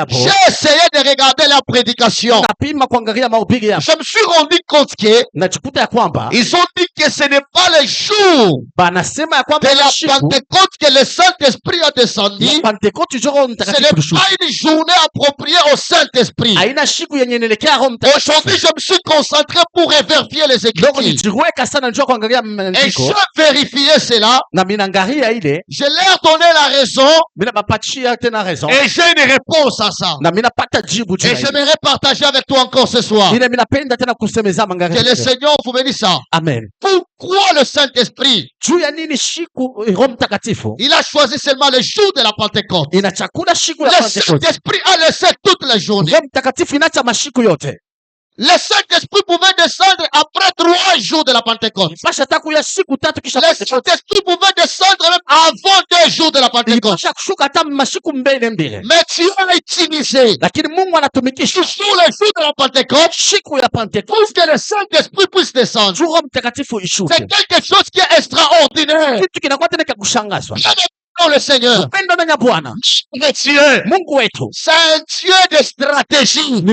J'ai essayé de regarder la prédication. Je me suis rendu compte qu'ils ont dit que ce n'est pas le jour de la Pentecôte que le Saint-Esprit a descendu. Ce n'est pas une journée appropriée au Saint-Esprit. Aujourd'hui, je me suis concentré pour vérifier les Écritures. Et j'ai vérifié cela. Je leur donné la raison. Et j'ai une réponse à ça. Et j'aimerais partager avec toi encore ce soir. Que le Seigneur vous bénisse ça. Amen. Pourquoi le Saint-Esprit? Il a choisi seulement le jour de la Pentecôte. Le Saint-Esprit a laissé toute la journée. Le Saint-Esprit pouvait descendre après 3 jours de la Pentecôte. Le Saint-Esprit pouvait descendre même avant 2 jours de la Pentecôte. Mais tu as utilisé toujours le jour de la Pentecôte pour que le Saint-Esprit puisse descendre. C'est quelque chose qui est extraordinaire. Le Seigneur, c'est un Dieu de stratégie.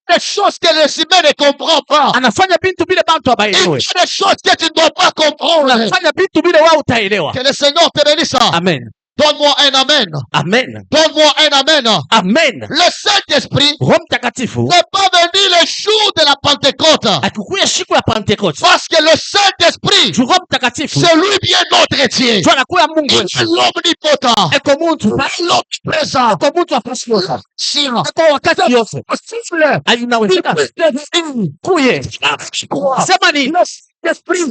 Des choses que les humains ne comprennent pas. Il y a des choses que tu ne dois pas comprendre. Que le Seigneur te bénisse. Amen. Donne-moi un amen. Amen. Donne-moi un amen. Amen. Le Saint-Esprit n'est pas venu le jour de la Pentecôte. Parce que le Saint-Esprit, c'est lui bien notre Dieu. Il est l'omnipotent. L'omniprésent. L'esprit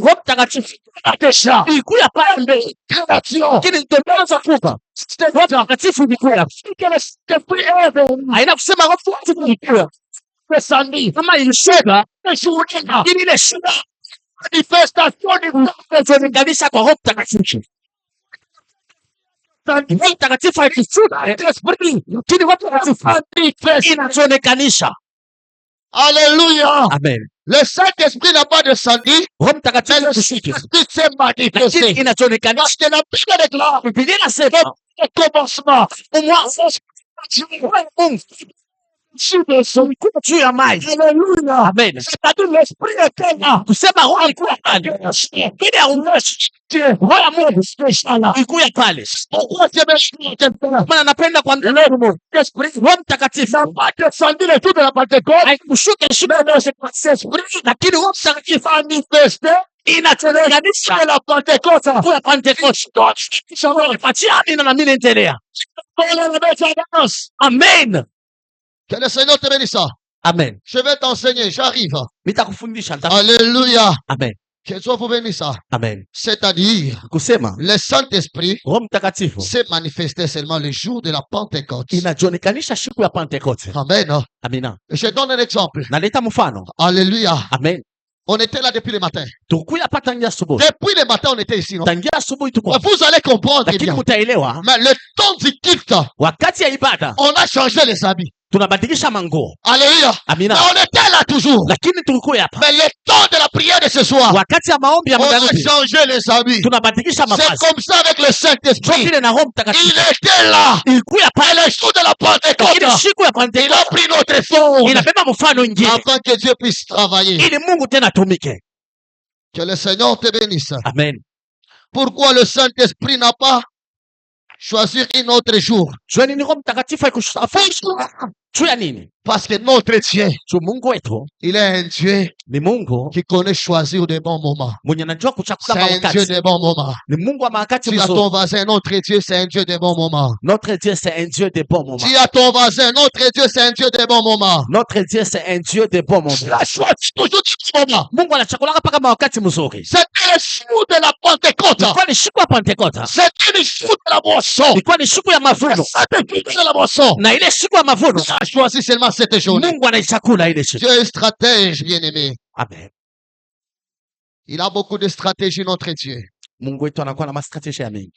ilikuya pale haina kusema kama ilishuka ile shuka manifestation kwa Roho Mtakatifu. Roho Mtakatifu akishuka lakini watu inaonekanisha. Alléluia. Amen. Le Saint-Esprit n'a pas descendu. Le Saint-Esprit s'est manifesté. Parce que la Bible déclare le commencement. Au moins, Alléluia. Amen. C'est-à-dire l'Esprit était là. Kusema roho alikuwa pale. Ile ya unashi. Roho ya Mungu ilikuwa pale. Maana napenda kwa Roho Mtakatifu. Descendu le jour de la Pentecôte. Haikushuka lakini Roho Mtakatifu manifesté inatenganisha la Pentecôte. Kwa Pentecoste. Patia amina na mimi naendelea. Amen. Que le Seigneur te bénisse. Amen. Je vais t'enseigner, j'arrive. Nitakufundisha. Alléluia. Amen. Que Dieu vous bénisse. Amen. C'est-à-dire, le Saint-Esprit s'est manifesté seulement le jour de la Pentecôte. Amen. Amina. Je donne un exemple. Naleta mfano. Alléluia. Amen. On était là depuis le matin. Depuis le matin, on était ici. Non? Vous allez comprendre bien. Mais le temps du culte, on a changé les habits. Alléluia. Mais on était là toujours. Mais le temps de la prière de ce soir, on a changé les habits. C'est comme ça avec le Saint-Esprit. Il était là. Et le jour de la Pentecôte, il a pris notre forme afin que Dieu puisse travailler. Que le Seigneur te bénisse. Amen. Pourquoi le Saint-Esprit n'a pas choisi un autre jour? Parce que notre Dieu, il est un Dieu qui connaît choisir de bons moments. C'est un Dieu de bons moments. Dis à ton voisin, notre Dieu, c'est un Dieu de bons moments. Notre Dieu, c'est un Dieu de bons moments. Dis à ton voisin, notre Dieu, c'est un Dieu de bons moments. Notre Dieu, c'est un Dieu de bons moments. La choix toujours du moment. C'était le jour de la Pentecôte. C'était le jour de la moisson. C'était de la moisson. Il a choisi seulement cette journée. Dieu est stratège, bien-aimé. Amen. Il a beaucoup de stratégies, notre Dieu.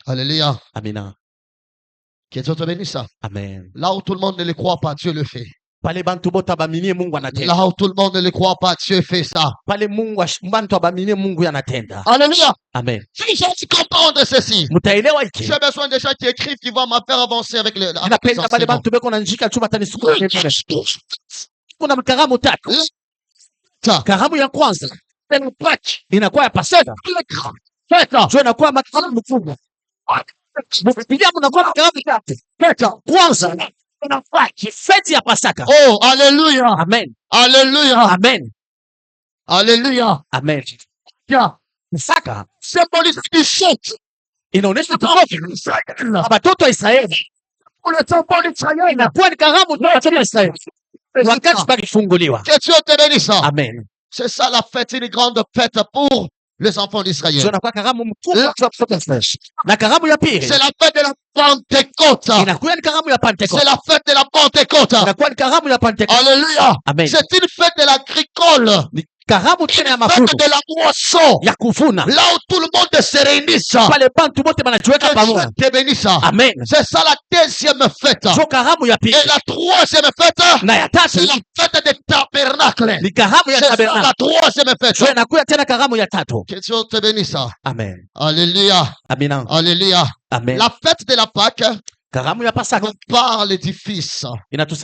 Alléluia. Amina. Que Dieu te bénisse. Amen. Là où tout le monde ne le croit pas, Dieu le fait. Pale bantu bote abaminie Mungu anatenda. Là où tout le monde ne le croit pas, Dieu fait ça. Pale Mungu bantu abaminie Mungu anatenda. Alléluia. Amen. Si j'ai comprendre ceci. Mutaelewa hiki. J'ai besoin de gens qui écrivent, qui vont me faire avancer avec les napenda pale bantu beko na njika chuma tanisuku. Kuna mkaramu tatu. Karamu ya kwanza inakuwa ya Pasaka. Sio inakuwa makaramu mkubwa. Biblia mnakuwa makaramu tatu. Kwanza fête ya Pasaka. Oh, alléluia. Amen. Alléluia. Amen. Alléluia. Amen. Pasaka symbolise du fête. Inaonyesha watoto wa Israeli. Inakuwa ni karamu tu ya Israeli. Wakati pakifunguliwa. Que Dieu te bénisse. Amen. C'est ça la fête, une grande fête pour les enfants d'Israël. C'est la fête de la Pentecôte. C'est la fête de la Pentecôte. Alléluia. C'est une fête de l'agricole. Fête de la moisson. Là où tout le monde se réunit. Amen. C'est ça la deuxième fête. Et la troisième fête, c'est la fête des tabernacles. C'est ça la troisième fête. Que Dieu te bénisse. Amen. Alléluia. Amen. Alléluia. Amen. La fête de la Pâque nous parle du Fils. La fête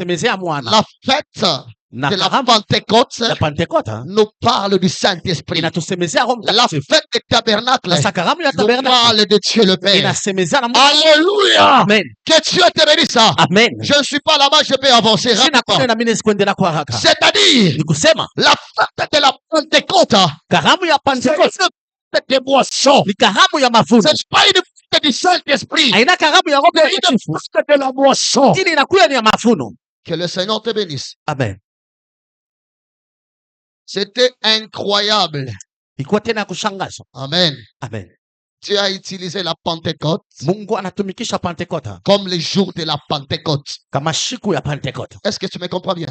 de la Pentecôte nous parle du Saint-Esprit. La fête des tabernacles nous parle de Dieu le Père. Alléluia. Amen. Que Dieu te bénisse. Amen. Je ne suis pas là-bas, je peux avancer rapidement. C'est-à-dire la fête de la Pentecôte. C'est une fête de boisson. C'est pas une fête du Saint-Esprit. C'est une fête de la boisson. Que le Seigneur te bénisse. Amen. C'était incroyable. Amen. Amen. Dieu a utilisé la Pentecôte comme le jour de la Pentecôte. Est-ce que tu me comprends bien?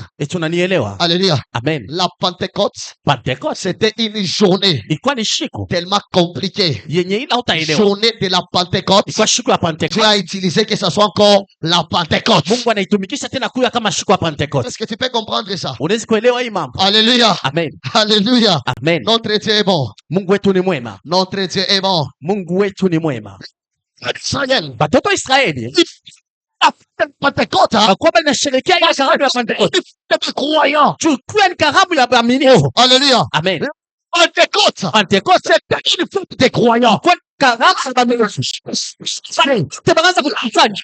Alléluia. Amen. La Pentecôte, c'était une journée tellement compliquée. Journée de la Pentecôte. Dieu a utilisé que ce soit encore la Pentecôte. Est-ce que tu peux comprendre ça? Alléluia. Amen. Alléluia. Amen. Notre Dieu est bon. Notre Dieu est bon. Mungu wetu ni mwema. Israel. Watoto wa Israeli wakwamba inasherehekea ile karamu ya Pentekoste. Chukua ni karamu ya waaminifu. Haleluya. Amen. Pentekoste c'est une fête des croyants. Kwa karamu ya waaminifu. Tebaanza kukusanya.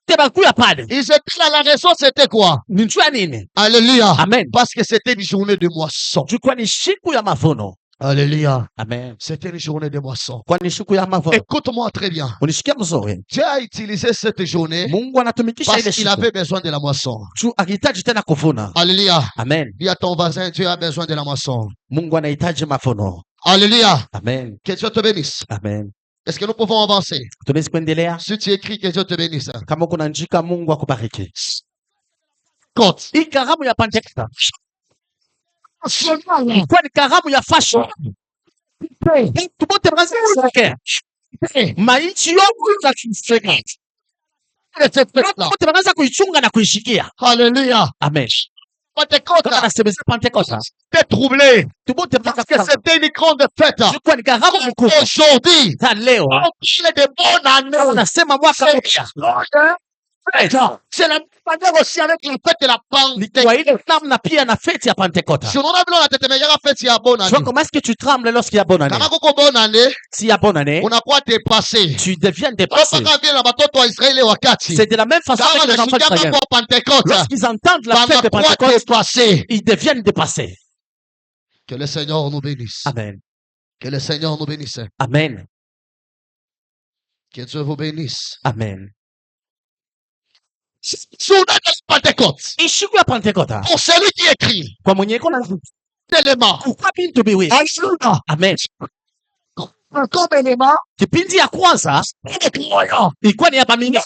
Tebakuya pale. Ils étaient là, la raison c'était quoi? Ni nini? Alléluia. Amen. Parce que c'était une journée de moisson. Chukua ni siku ya mavuno. Alléluia. Amen. C'était une journée de moisson. Écoute-moi très bien. Dieu a utilisé cette journée parce qu'il avait besoin de la moisson. Alléluia. Amen. Dis à ton voisin, Dieu a besoin de la moisson. Alléluia. Amen. Que Dieu te bénisse. Amen. Est-ce que nous pouvons avancer? Si tu écris, que Dieu te bénisse. Ilikuwa ni karamu ya fashion. Maichi yote wanaanza kuichunga na kuishikia. Haleluya. Amen. Pentecôte. T'es troublé. Parce que c'était une grande fête. Aujourd'hui, leo on parle de bonne année. Unasema mwaka mpya. C'est la manière aussi avec la fête de la Pentecôte. Comment est-ce que tu trembles lorsqu'il y a bonne année? S'il y a bonne année, tu deviens dépassé. C'est de la même façon avec les enfants d'Israël. Lorsqu'ils entendent la fête de Pentecôte, ils deviennent dépassés. Que le Seigneur nous bénisse. Amen. Que le Seigneur nous bénisse. Amen. Que Dieu vous bénisse. Amen. Pentecôte. Pour celui qui écrit. Élément. Amen. Comme élément. Kipindi ya kwanza ilikuwa ni ya bamini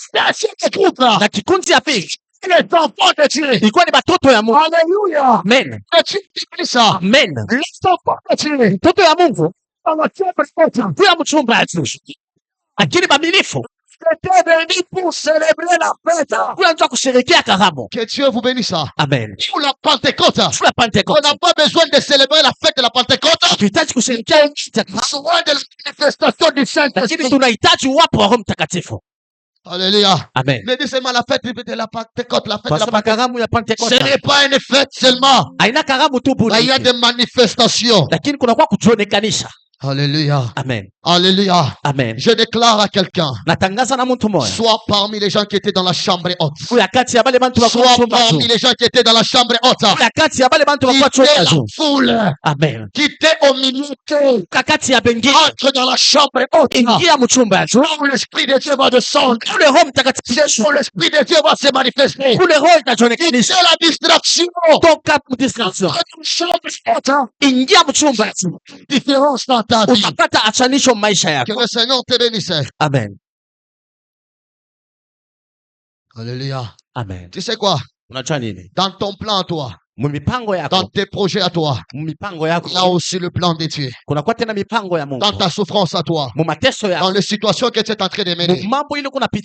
na kikundi ya pili ilikuwa ni batoto ya Mungu. Haleluya. Amen. Amen. Mtoto ya Mungu kwa mchumba lakini bamilifu J'étais venu pour célébrer la fête. Que Dieu vous bénisse. Amen. Pour la Pentecôte. On n'a pas besoin de célébrer la fête de la Pentecôte. Souvent de la manifestation du Saint-Esprit. Alléluia. Amen. Mais dis seulement la fête de la Pentecôte, la fête de la Pentecôte. Ce n'est pas une fête seulement. Il y a des manifestations. Alléluia. Amen. Alléluia. Amen. Je déclare à quelqu'un, soit parmi les gens qui étaient dans la chambre haute, soit parmi les gens qui étaient dans la chambre haute, quittez la foule, Amen. quittez au milieu, entre dans la chambre haute, où l'Esprit de Dieu va descendre, où l'Esprit de Dieu va se manifester, quittez la distraction, différence dans ta vie. Que le Seigneur te bénisse. Amen. Alléluia. Amen. Tu sais quoi? Dans ton plan à toi, dans tes projets à toi, il y a aussi le plan de Dieu. Dans ta souffrance à toi, dans les situations que tu es en train de mener, il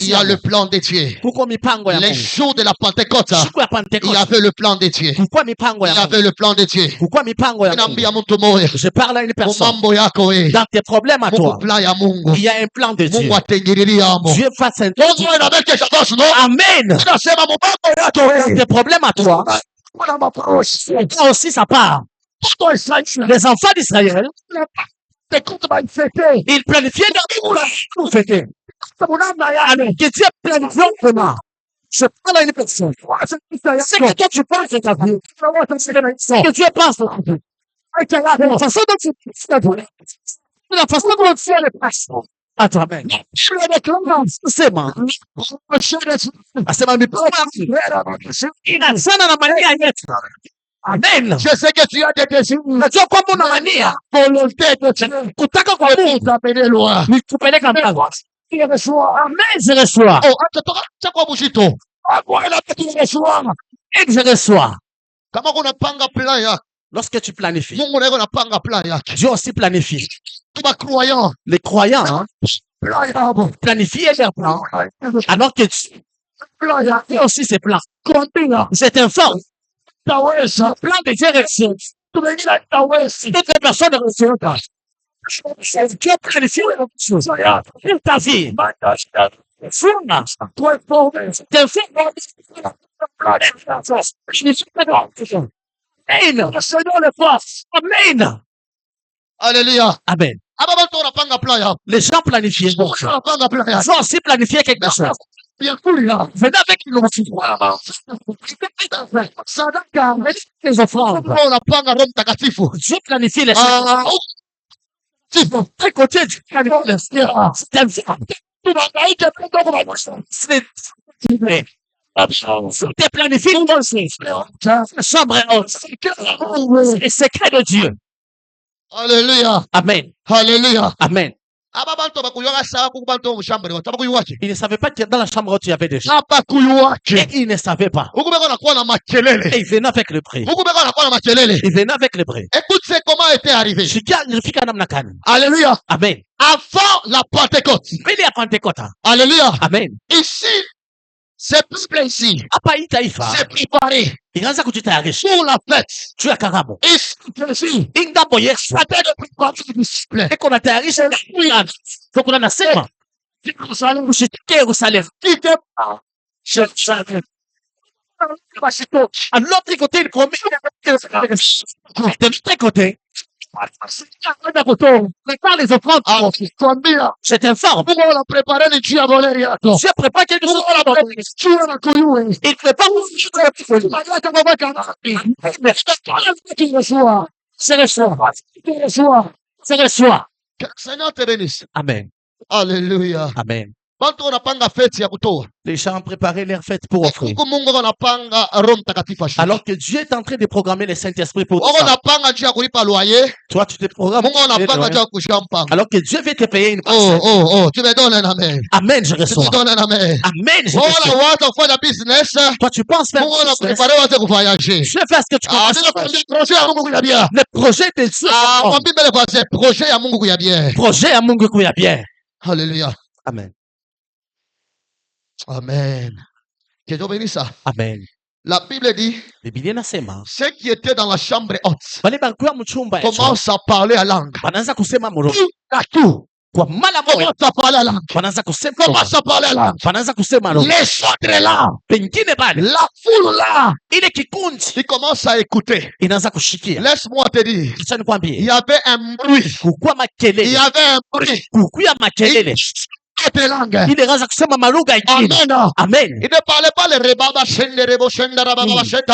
y a le plan de Dieu. Les jours de la Pentecôte, il y avait le plan de Dieu. Il y avait le plan de Dieu. Je parle à une personne. Dans tes problèmes à toi, il y a un plan de Dieu. Dieu fasse un plan. Amen. Dans tes problèmes à toi, là aussi ça part. Les enfants d'Israël, ils planifiaient pour fêter. Que Dieu planifie vraiment. Je parle à une personne. C'est que toi tu penses de ta vie. Que Dieu pense de ta vie. La façon dont tu penses, la façon dont tu fais les passions. Attends, amen. C'est moi. Amen. Je sais que tu as des désirs. Najua kwamba una mania Volonté de Dieu. kutaka kwa Mungu T'amener loin. nikupeleka mbali. Amen, je reçois. Oh, acha kwa bushito. Et je reçois. Kama kuna panga plan yako. Lorsque tu planifies, Mungu naye anapanga plan yake. Dieu aussi planifie. Tu vas croyant. Les croyants planifient leur plan, alors que Dieu aussi ses plans. C'est un fort. Le plan de Dieu réussit. Toutes les personnes réussissent. Dieu planifie les choses. Pour ta vie. Amen. Amen. Alléluia. Amen. Les gens planifient. Ils ont aussi planifié quelque chose. Venez avec une offre. Les offrandes. Dieu planifie les choses. À côté du c'était planifié chambre haute. Et secret de Dieu. Alléluia. Amen. Alléluia. Amen. Il ne savait pas que dans la chambre haute il y avait des gens. Et il ne savait pas. Et il venait avec le prix. Il venait avec le prix. Écoute, c'est comment était arrivé. Alléluia. Amen. Avant la Pentecôte. Alléluia. Amen. Ici, c'est peuple ici. C'est préparé. Pour la fête. Ici, à l'autre côté, il promet de l'autre côté. Prépare les offrandes. C'est un fort. Dieu prépare quelque chose. Il prépare. C'est le soir. Que le Seigneur te bénisse. Amen. Alléluia. Amen. Les Les gens ont préparé leur fête pour offrir. Alors que Dieu est en train de programmer le Saint-Esprit pour toi. Toi, tu te programmes. Alors que Dieu veut te payer une parcelle. Tu me donnes un amen. Amen, je reçois. Tu me donnes un amen. Amen, je reçois. Toi, tu penses faire voyager. Je fais ce que tu penses. Le projet de Dieu. Projet à Mungu kuya bien. Alléluia. Amen. Amen. Que Dieu bénisse ça. Amen. La Bible dit, ceux qui étaient dans la chambre haute commencent à parler à langue. Tout. Commence à parler à langue. Commence à parler à langue. Les autres là. La foule là. Ils commencent à écouter. Laisse-moi te dire. Il y avait un bruit. Il y avait un bruit. Il ne parlait pas les rebaba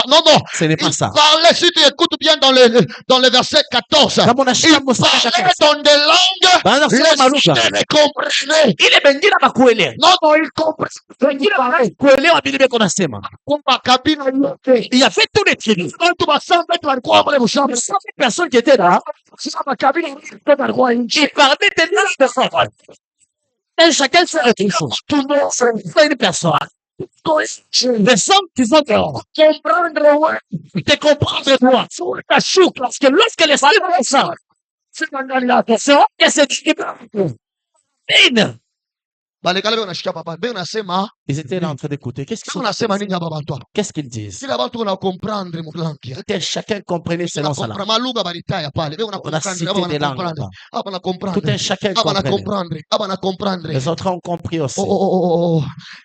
non, non. Il parlait, si tu écoutes bien dans le verset 14, il parlait dans des langues, les ne comprenaient. Non, non, il comprenait. Il y avait tous les tribus. 100 personnes qui étaient là. Il parlait des langues. Et chacun fait une chose. Tout le monde fait une personne. Des hommes qui sont comprendre, ouais. Te comprendre, toi. Parce que lorsque les salles sont, c'est la question que c'est du ils étaient là en train d'écouter. Qu'est-ce qu'ils disent? Chacun comprenait selon sa langue. On a cité des langues. Tout un chacun comprenait. Les autres ont compris aussi.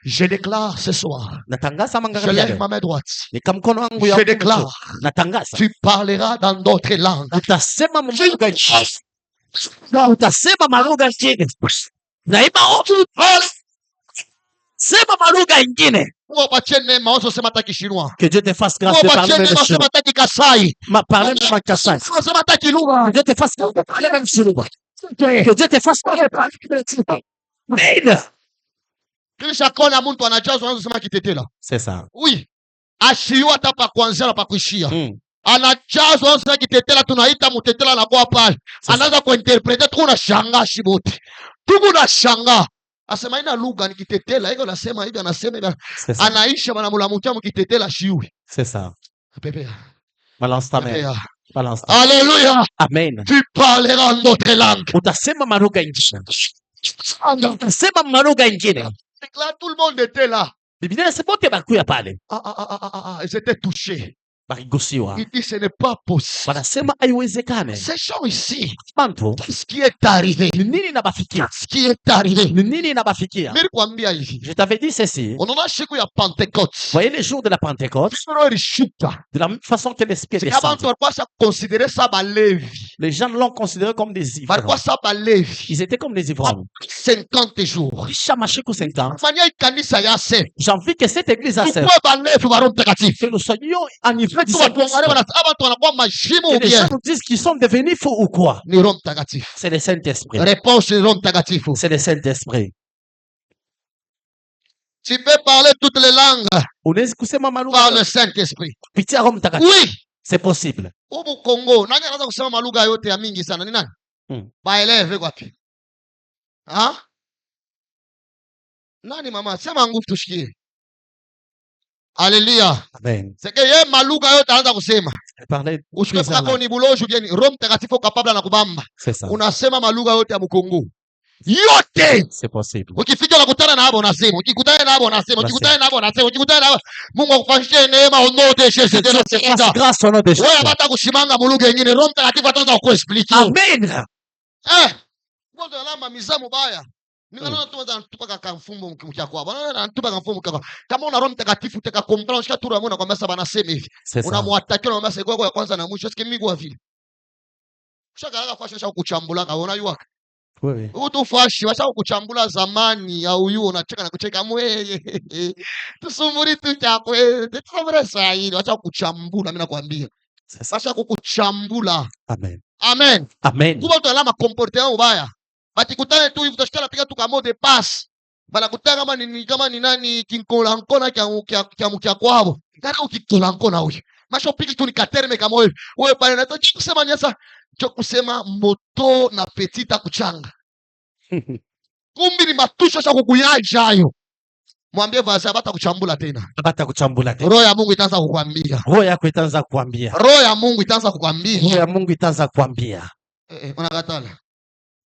Je déclare ce soir. Je lève ma main droite. Je déclare. Tu parleras dans d'autres langues. Que Dieu te fasse grâce de parler même chinois. Parler même Kassai. Que Dieu te fasse grâce de parler même chinois. Que Dieu te fasse parler même. C'est ça. Oui. Ashiwa tapa kuanzia pa kuishia. Anajazwa sasa kitetela tunaita mutetela na kwa pale. Anaanza kuinterprete tunashangaa shibote. Tunashangaa. Asema ina lugha nikitetela hiyo nasema hivi anasema hivi. Anaisha banamulamukia mkitetela shiwi. C'est ça. Pépé. Balance ta main. Balance ta main. Alléluia. Amen. Tu parleras en d'autres langues. Utasema lugha nyingine. Utasema lugha nyingine. C'est que là tout le monde était là. Biblia inasema wote bakuya pale. Ils étaient touchés. Il dit ce n'est pas possible. Ces gens ici, ce qui est arrivé, ce qui est arrivé, je t'avais dit ceci. Voyez les jours de la Pentecôte, de la même façon que l'Esprit est descendu. Les gens l'ont considéré comme des ivrognes. Ils étaient comme des ivrognes. 50 jours. J'ai envie que cette église a servi. Que nous soyons enivrés. Les gens nous disent qu'ils sont devenus fous ou quoi? C'est le Saint-Esprit. Réponse c'est le Saint-Esprit. Tu peux parler toutes les langues par le Saint-Esprit. Oui, c'est possible. Au Congo, nani mama sema nguvu tushikie. Alléluia. Amen. C'est que yeye maluga yote anaanza kusema. Ushike kwa ni bulojo bien Roho Mtakatifu kapabla na kubamba. Unasema maluga yote ya Mkongo. Yote. C'est possible. Ukifika unakutana na hapo unasema, ukikutana na hapo unasema, ukikutana na hapo unasema, ukikutana na hapo Mungu akufanyie neema onote sheshe tena sasa. Grâce onote sheshe. Wewe hata kushimanga muluga nyingine Roho Mtakatifu ataanza kukuexplain. Amen. Ngoja alama mizamu baya. Ningana tuanza tupaka kamfumbo mkiakwa. Bwana tupaka kamfumbo mkiakwa. Kama una Roho Mtakatifu utaka comprendre unashika tu Roho anakuambia sasa banasema hivi. Unamwatakia unamwambia sasa kwa kwanza na mwisho sikia miguu vile. Shaka kwa shaka kuchambula kaona yuaka. Wewe. Utufashi washa kuchambula zamani au yu unacheka na kucheka mweye. Tusumuri tu chako. Tusumure saa hii washa kuchambula mimi nakwambia. Washa kukuchambula. Amen. Amen. Amen. Kuba alama comportement ubaya. Batikutane tu hivi tutashikana piga tu kama de pass. Banakutana kama ni nani kinkola nkona kia kwao. Kana ukikola nkona huyu. Masho piki tu ni katerme kama wewe. Wewe pale na kusema ni sasa cho kusema moto na petita kuchanga. Kumbi ni matusho cha kukuyaja hayo. Mwambie vaza bata kuchambula tena. Bata kuchambula tena. Roho ya Mungu itaanza kukwambia. Roho yako itaanza kukwambia. Roho ya Mungu itaanza kukwambia. Roho ya Mungu itaanza kukwambia. Unakatala.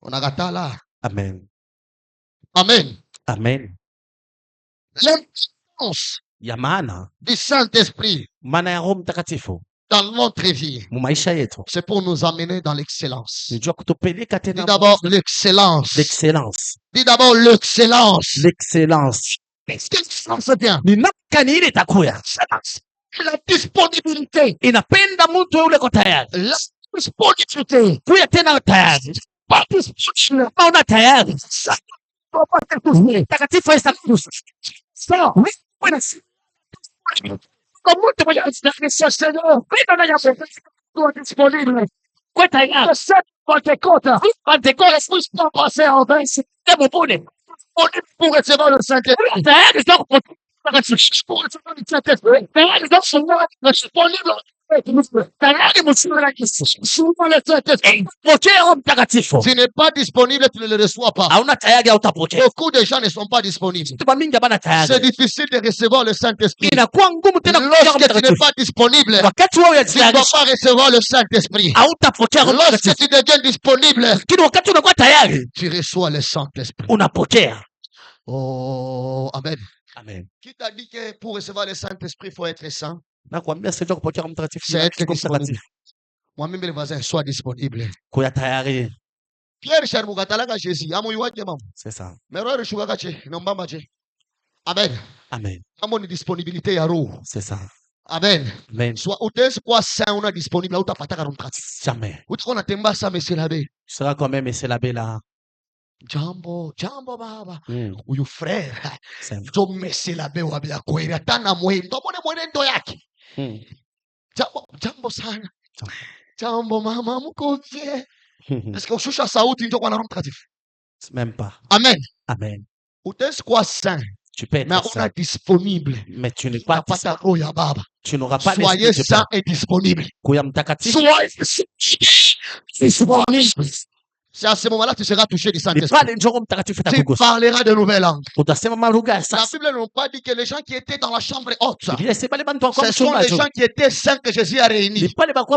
Unakatala. Amen. Amen. Amen. L'importance du Saint-Esprit dans notre vie, c'est pour nous amener dans l'excellence. Dis d'abord l'excellence. Dis d'abord l'excellence. Qu'est-ce que l'excellence vient? La disponibilité. La disponibilité. Pas disponible. Pour recevoir le Saint-Esprit. Tu n'es pas disponible, tu ne le reçois pas. Beaucoup de gens ne sont pas disponibles. C'est difficile de recevoir le Saint-Esprit. Lorsque tu n'es pas disponible, tu ne dois pas recevoir le Saint-Esprit. Lorsque tu deviens disponible, tu reçois le Saint-Esprit. Oh, amen. Amen. Qui t'a dit que pour recevoir le Saint-Esprit, il faut être saint? C'est être disponible. Moi-même, les voisins, sois disponible. Pierre Charmougatalaga Jésus, c'est ça. Amen. Amen. Amoni disponibilité à roue. C'est ça. Amen. Amen. Soit utesi kwa saint on a disponible uta pataka rumkati. Jamais. Utakona temba sa meselabe. Tu seras quand même meselabe là. Jambo baba. Uyu frère. Jo meselabe wa bia kwera tana mwendo mone mwenendo yake. Jambo sana. Jambo mama mkovie. Est-ce que ushusha sauti ndio kwa na Roho Mtakatifu? Même pas. Amen. Amen. Utesi kwa saint. Tu peux être mais on est disponible. Mais tu n'es pas disponible. Tu n'auras pas. Soyez saint et disponible. Soyez disponible. C'est à ce moment-là que tu seras touché du Saint-Esprit. Tu parleras de nouvelles langues. La Bible n'a pas dit que les gens qui étaient dans la chambre haute, ce sont les gens qui étaient saints que Jésus a réunis. Non, la Bible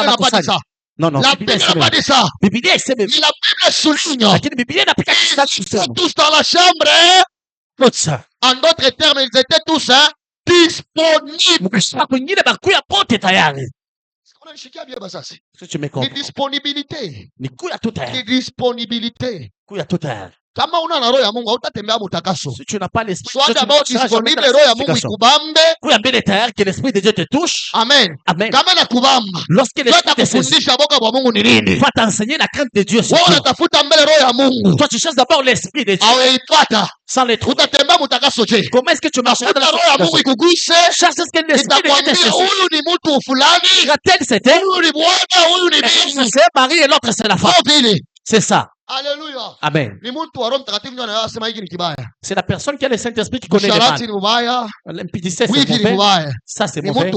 n'a pas dit ça. Non, la Bible n'a pas dit ça. Mais la Bible souligne. Ils sont tous dans la chambre. En d'autres termes, ils étaient tous disponibles. Ni disponibilité. Ni disponibilité. Kama una na roho ya Mungu hautatembea mutakaso. Si tu n'as pas l'esprit, sois d'abord disponible, roho ya Mungu ikubambe. Kuya mbele tayari que l'esprit de Dieu te touche. Amen. Amen. Kama na kubamba. Lorsque l'esprit te fundisha boka bwa Mungu ni nini? Va t'enseigner la crainte de Dieu. Wewe unatafuta mbele roho ya Mungu. Toi tu cherches d'abord l'esprit de Dieu. Aweipata. Sans les trouver. Utatembea mutakaso je. Comment est-ce que tu marches dans la roho ya Mungu ikuguse? Cherche ce que l'esprit de Dieu te touche. Huyu ni mtu fulani. Tel c'était. Huyu ni bwana, huyu ni bibi. C'est Marie et l'autre c'est la femme. C'est ça. Alléluia. Amen. C'est la personne qui a le Saint-Esprit qui connaît les mal. L'impudicité, c'est mauvais. Ça, c'est mauvais.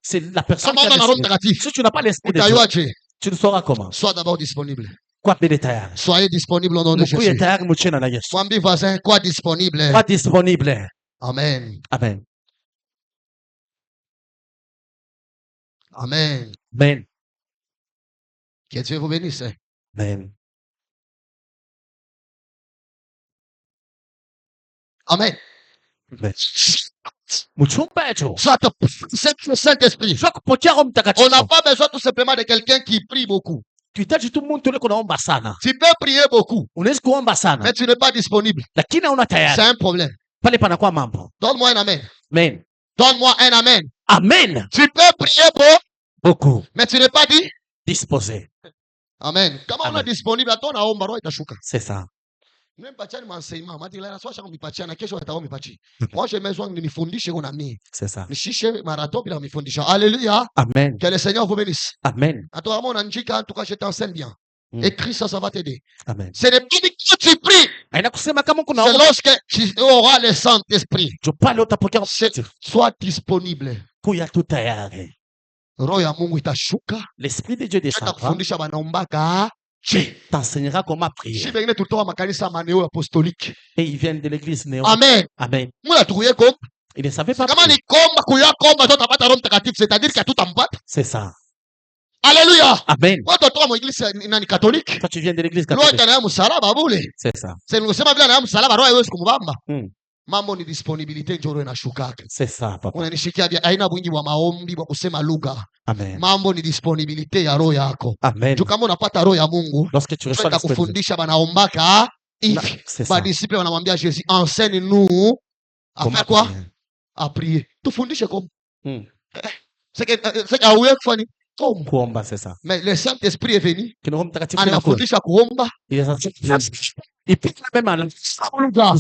C'est la personne qui a le Saint-Esprit. Si tu n'as pas l'Esprit de Dieu, tu ne sauras comment. Sois d'abord disponible. Soyez disponible au nom de Jésus. Mwambi voisin, quoi disponible. Quoi disponible. Amen. Amen. Amen. Amen. Que Dieu vous bénisse. Amen. Amen. Saint-Esprit. On n'a pas besoin tout simplement de quelqu'un qui prie beaucoup. Tu peux prier beaucoup, mais tu n'es pas disponible. C'est un problème. Donne-moi un amen. Amen. Donne-moi un amen. Amen. Tu peux prier beaucoup, mais tu n'es pas disposé. Amen. Comment on est disponible? C'est ça. Moi j'ai besoin de nifundishe kuna mimi. C'est ça. Nishishe marato bila mifundisha. Alléluia. Amen. Que le Seigneur vous bénisse. Amen. À toi mon anjika en tout cas je t'enseigne bien. Écris ça, ça va t'aider. Amen. Ce n'est pas que tu pries. C'est lorsque tu auras le Saint-Esprit. Sois disponible. L'Esprit de Dieu descendra. T'enseignera comment prier. Et ils viennent de l'église néo. Amen. Amen. Il ne savait pas. C'est-à-dire qu'il y a tout en bas. C'est ça. Alléluia. Amen. Toi tu viens de l'église catholique. C'est ça. Mambo ni disponibilité njoro inashukaka. C'est ça, papa. Unanishikia bia aina mwingi wa maombi wa kusema lugha. Amen. Mambo ni disponibilité ya roho yako. Amen. Tu kama unapata roho ya Mungu, lorsque tu reçois l'esprit, kufundisha banaombaka hivi. Ba disciples wanamwambia Jésus, enseigne-nous à faire quoi? À prier. Tufundishe comme. C'est que auye kufanya kuomba, c'est ça. Mais le Saint-Esprit est venu. Anafundisha kuomba. Ils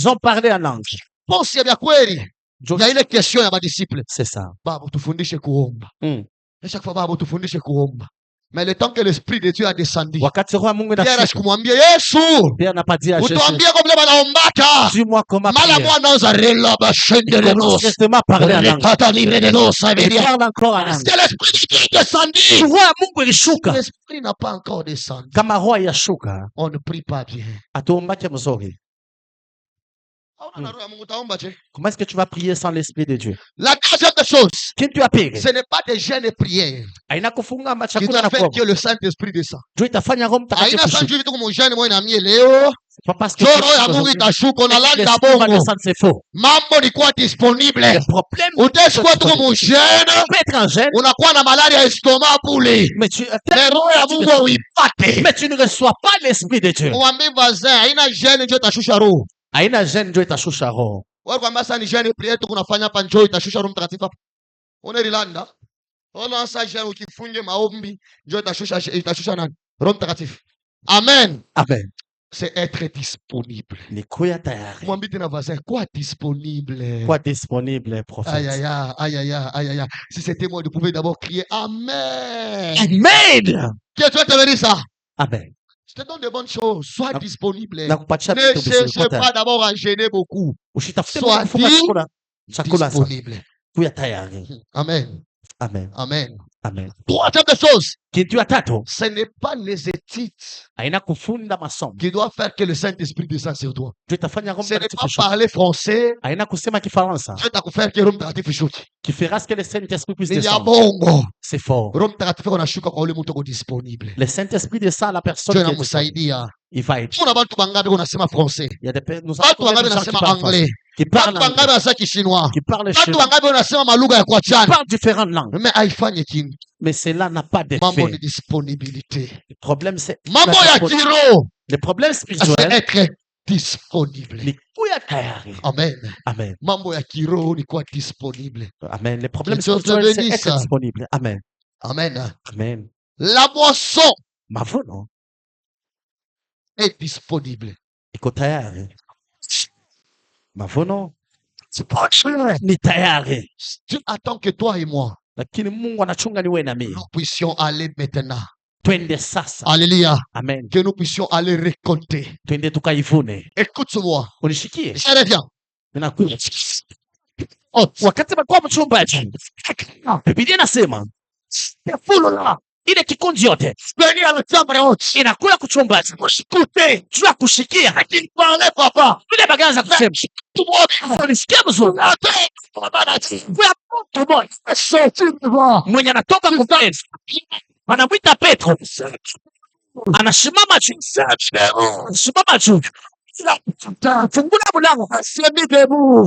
ont parlé en langue. Pense ya kweli. Il y a une question ya ba disciples. C'est ça. Baba tufundishe kuomba. Et chaque fois baba tufundishe kuomba. Mais le temps que l'Esprit de Dieu a descendu, Pierre akumwambia Yesu, utuambie comme banaombaka. Dis-moi comment mala mwana zarela bashendele nos. Parler en langue. Tata libre de nos, ça veut dire. Parle encore en langue. C'est l'Esprit qui est descendu. Tu vois Mungu ilishuka. L'Esprit n'a pas encore descendu. Kama roho yashuka. On ne prie pas bien. Atuombake mzuri. Comment est-ce que tu vas prier sans l'Esprit de Dieu? La deuxième chose, ce n'est pas des jeûnes et prières qui doivent faire que le Saint-Esprit descend. C'est pas parce que c'est faux. Mambo ni kuwa disponible. Utesikuwa tuko mujene, unakuwa na malaria estomac bule. Roho ya Mungu uipate. Mais tu ne reçois pas l'Esprit de Dieu. Mwambie voisin, haina jeûne ndio itashusha roho. Haina jeûne ndio itashusha roho. Wewe kwamba sasa ni jeûne prière tu kunafanya hapa njoo itashusha Roho Mtakatifu hapa. Unarilanda. Ona sasa jeûne ukifunge maombi njoo itashusha nani? Roho Mtakatifu. Amen. Amen. C'est être disponible. Ni kuya tayari. Mwambie tena voisin, quoi disponible? Quoi disponible, prophète? Aïe aïe aïe aïe aïe aïe. Si c'était moi, je pouvais d'abord crier Amen. Amen. Qui est-ce que tu veux dire ça? Amen. Je te donne de bonnes choses. Sois disponible. Ne cherche pas d'abord à gêner beaucoup. Sois disponible. Amen. Amen. Amen. Amen. Troisième chose. Ce n'est pas les études qui doivent faire que le Saint-Esprit descend sur toi. Ce n'est pas parler français. Je vais te faire que le Saint-Esprit qui fera ce que le Saint-Esprit puisse descendre. C'est fort. Le Saint-Esprit descend à la personne qui est disponible. Il va être. Il y a des personnes qui parlent chinois, qui parlent chinois, qui parlent différentes langues. Mais cela n'a pas d'effet. Disponibilité. Le problème, c'est le problème spirituel. C'est être disponible. Amen. Amen. Mambo ya kiroho ni kuwa disponible. Amen. Le problème spirituel, c'est être disponible. Amen. Amen. Amen. La moisson mavuno est disponible. Iko tayari. Mavuno ni tayari. Dieu attend que toi et moi lakini Mungu anachunga ni wewe na mimi. Nous puissions aller maintenant. Twende sasa. Alléluia. Amen. Que nous puissions aller récolter. Twende tukaivune. Écoute-moi. Unishikie. Je reviens. Ninakuja. Wakati mko mchumbaji. Biblia inasema ile kikundi yote inakula kuchumbaji. Usikute. Jua kushikia. Lakini pale papa. Ile bagaza kusema. Unisikia mzuri. Mwenye anatoka kupenda. Anamwita Petro. Anasimama juu. Anasimama juu. Fungula mlango.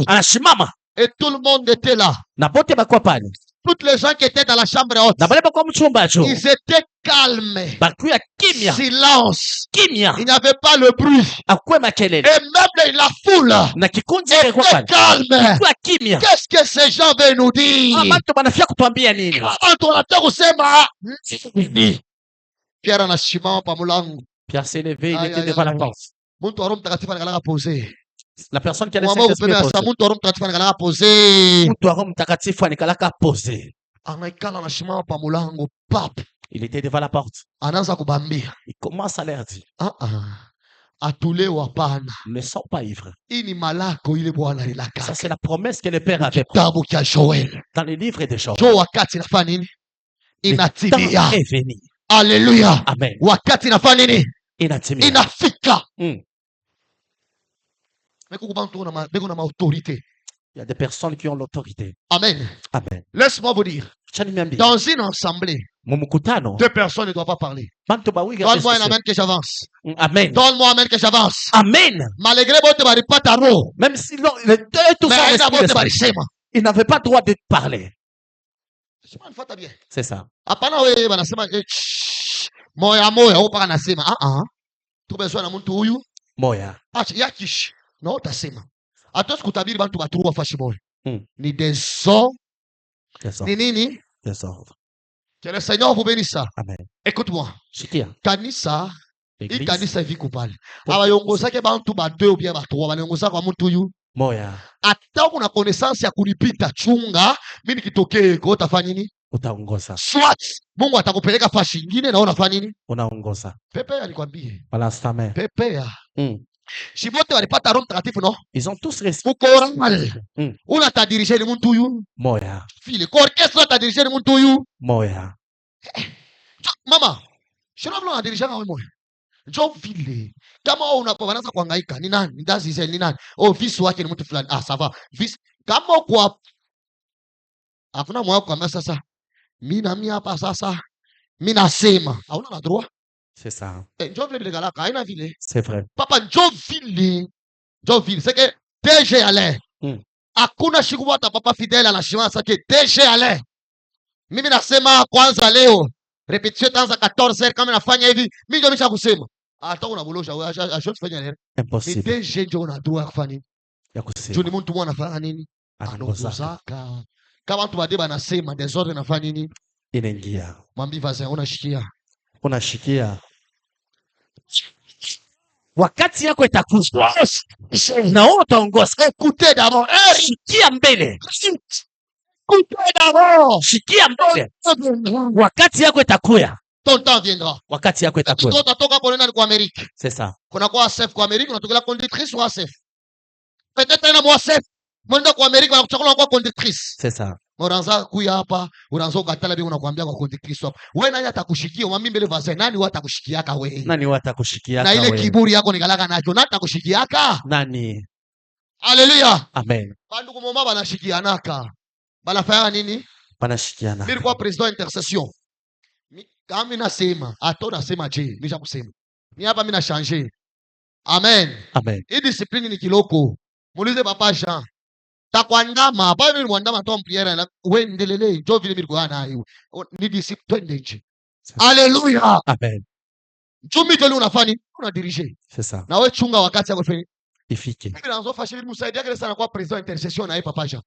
Anasimama. Et tout le monde était là. Na bote bakuwa pale. Toutes les gens qui étaient dans la chambre haute, ils étaient calmes. Silence. Il n'y avait pas le bruit. Et même la foule était calme. Qu'est-ce que ces gens veulent nous dire? Pierre anasimama pa mlango. Pierre s'est levé, il était devant la porte. La personne qui a le Saint-Esprit posé. Il était devant la porte. Il commence à leur dire. Ne sois pas ivre. Ça, c'est la promesse que le Père avait pris. Dans le livre de Joël. Le temps est venu. Alléluia. Amen. Inafika. Beko na autorité. Il y a des personnes qui ont l'autorité. Amen. Amen. Laisse-moi vous dire. Dans une assemblée, deux personnes ne doivent pas parler. Donne-moi un amen que j'avance. Amen. Donne-moi un amen que j'avance. Amen. Malgré votre pas tarot. Même si les deux tous ils n'avaient pas droit de parler. C'est ça. Moya. No utasema. Hata sikutabiri bantu batuwa fashi moyo. Ni désordre. Ni nini? Désordre. Que le Seigneur vous bénisse. Amen. Écoute-moi. Shikia. Kanisa, i kanisa viko pale. Abayongoza ke bantu ba 2 ou bien ba 3, bayongoza kwa mtu huyu. Moya. Hata kuna connaissance ya kulipita chunga, mimi nikitokee kwa utafanya nini? Utaongoza. Swat. Mungu atakupeleka fashi nyingine na unafanya nini? Unaongoza. Pepe alikwambie. Balance ta main. Pepe. Si bote walipata Roho Mtakatifu no? Ils ont tous reçu. Una tadirije ni mtu huyu. Moya. File orchestre tadirije ni mtu huyu. Moya. Mama, shona vile unadirija kama moya. Njoo vile. Kama unapoanza kuhangaika ni nani? Ndazi zile ni nani? Oh, visu wake ni mtu fulani. Ah, ça va. Vis kama kwa hakuna moyo kwa sasa. Mimi hapa sasa. Mimi nasema, hauna na droit. C'est ça. C'est vrai. Papa, Joville. C'est que DG Alain. Hakuna shikuwata papa fidèle anashima sake DG Alain. Mimi nasema kwanza leo. Repetition tanza 14 kama nafanya hivi. Mimi ndio nimesha kusema. Hata unabolosha ashofanya leo. Impossible. Ni DG ndio unadua kufanya nini? Ya kusema. Juni mtu mwana anafanya nini? Anozaka. Kama mtu badeba anasema desordre anafanya nini? Inaingia. Mwambie vaza unashikia. Unashikia. Wakati yako itakuja na wewe utaongoza. Écoutez d'abord. Shikia mbele. Écoutez d'abord. Shikia mbele. Wakati yako itakuja. Ton temps viendra. Wakati yako itakuja. Utatoka kwa kwa Amerika. C'est ça. Kuna kwa chef kwa Amerika unatokea conductrice wa chef. Peut-être na moi chef. Mwenda kwa Amerika unakuchukua kwa conductrice. C'est ça. Unaanza kuya hapa, unaanza ukatala bila unakuambia kwa conductrice hapa. Wewe nani atakushikia? Mwambie mbele vaze nani watakushikiaka wewe? Nani watakushikiaka wewe? Na ile kiburi yako nikalaka nacho, nani atakushikiaka? Nani? Haleluya. Amen. Bandu kumoma banashikianaka. Banafanya nini? Banashikiana. Mimi kwa president intercession. Kama mimi nasema, hata unasema je, mimi kusema. Mimi hapa mimi na changer. Amen. Amen. Hii discipline ni kiloko. Muulize papa Jean. Takwandama hapa ni mwandama toa mpriere na uendelele njoo vile milikuwa nayo ni discipline nje. Haleluya. Amen. Chumi tole unafanya una dirige. C'est ça. Na wewe chunga wakati yako fanya ifike. Mimi naanza fashion msaidie yake sana kwa president intercession na papa Jean.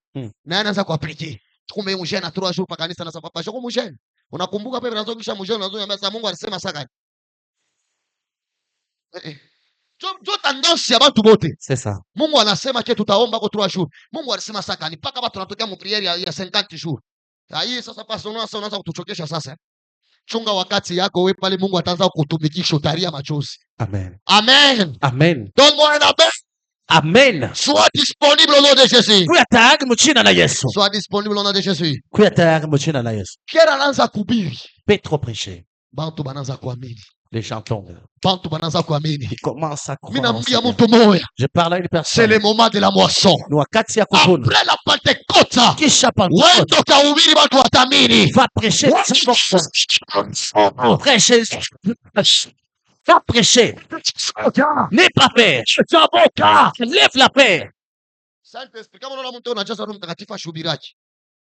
Na anaanza kuappliquer. Kumbe mjeni na 3 jours pa kanisa na papa Jean kwa mjeni. Unakumbuka pepe naanza kisha mjeni unaanza niambia Mungu alisema saka. Jo tendance ya watu wote. C'est ça. Mungu anasema ke tutaomba kwa 3 jours. Mungu alisema saka ni paka watu tunatokea mu priere ya 50 jours. Hii sasa pasa unaanza kutuchokesha sasa. Chunga wakati yako wewe pale Mungu ataanza kukutumikisha utaria machozi. Amen. Amen. Amen. Donne-moi un amen. Amen. Sois disponible au nom de Jésus. Kuya tayari mu jina la Yesu. Sois disponible au nom de Jésus. Kuya tayari mu jina la Yesu. Kera anaanza kuhubiri. Petro prêcher. Bantu banaanza kuamini. Les gens tombent. Bantu banaanza kuamini. Ils commencent à croire. Minambia mtu moya. Je parle à une personne. C'est le moment de la moisson. Wakati ya kuvuna. Après la Pentecôte. Kisha Pentecôte. Wendo kahubiri bantu watamini. Va prêcher. Prêcher. Va prêcher. N'aie pas peur. Lève la paix. Saint-Esprit, kama unaona mtu anajaza Roho Mtakatifu ashubiraji.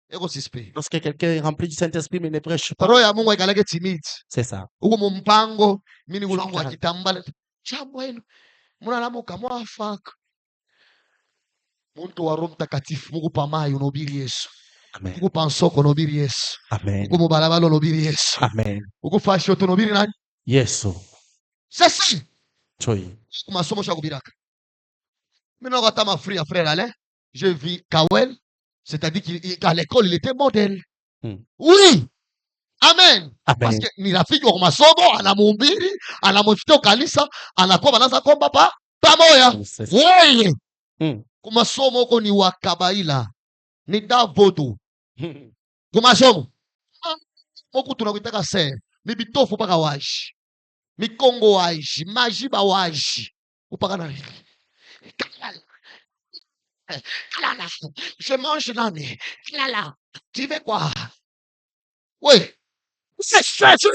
Ego sispe. Lorsque quelqu'un est rempli du Saint-Esprit mais ne prêche pas. Roho ya Mungu ikalage timide. C'est ça. Uko mumpango, mimi ngulangu akitambala. Chambo yenu. Mnalamuka mwafaka. Muntu wa Roho Mtakatifu, Mungu pamayo unobiri Yesu. Amen. Mungu pansoko unobiri Yesu. Amen. Mungu mubalabalo unobiri Yesu. Amen. Mungu fashi yote unobiri nani? Yesu. Sasa. Choi. Masomo ya kubiraka. Mimi nakata ma frère Alain, je vis Kawel, c'est-à-dire qu'à l'école il était modèle. Oui. Amen. Amen. Parce que ni rafiki wa masomo anamuhubiri, anamfutia kanisa, anakuwa anaanza kuomba pamoja. Wewe. Kwa masomo huko ni wakabaila. Ni Davodo. Kwa masomo. Huko tunakuitaka sasa. Ni bitofu paka waji. Mikongo waji, majiba waji. Upaka na Je mange nani. Tu veux quoi? Oui. C'est Jésus.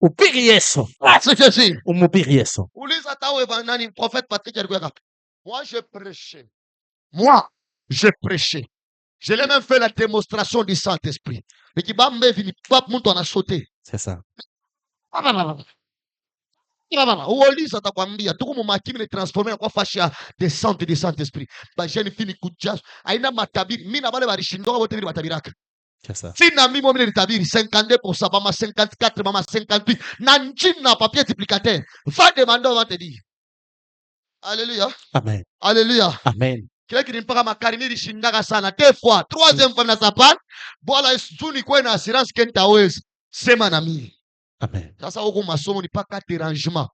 Upiri Yesu. C'est Jésus. Umupiri Yesu. Uliza tawe nani prophète Patrick alikuwa hapa. Moi je prêchais. Moi je prêchais. Je l'ai même fait la démonstration du Saint-Esprit. Mais qui va me venir pas mtu ana sauté. C'est ça. Uliza atakwambia tuko mu makimi ni transformer kwa fasha descente du Saint-Esprit. Ba jeune fini kujaza. Aina matabiri. Mimi na wale walishindoka wote bila matabiraka. C'est ça. Sina mimi mimi nitabiri 52%, mama 54, mama 58. Na njina papier duplicateur. Va demander, on va te dire. Alléluia. Amen. Alléluia. Amen. Kile kinimpaka makarini lishindaga sana 2 fois, 3e fois na sapana. Bwana Yesu ni kwa na assurance kenta wezi. Sema na mimi. Amen. Sasa huko masomo ni paka dérangement.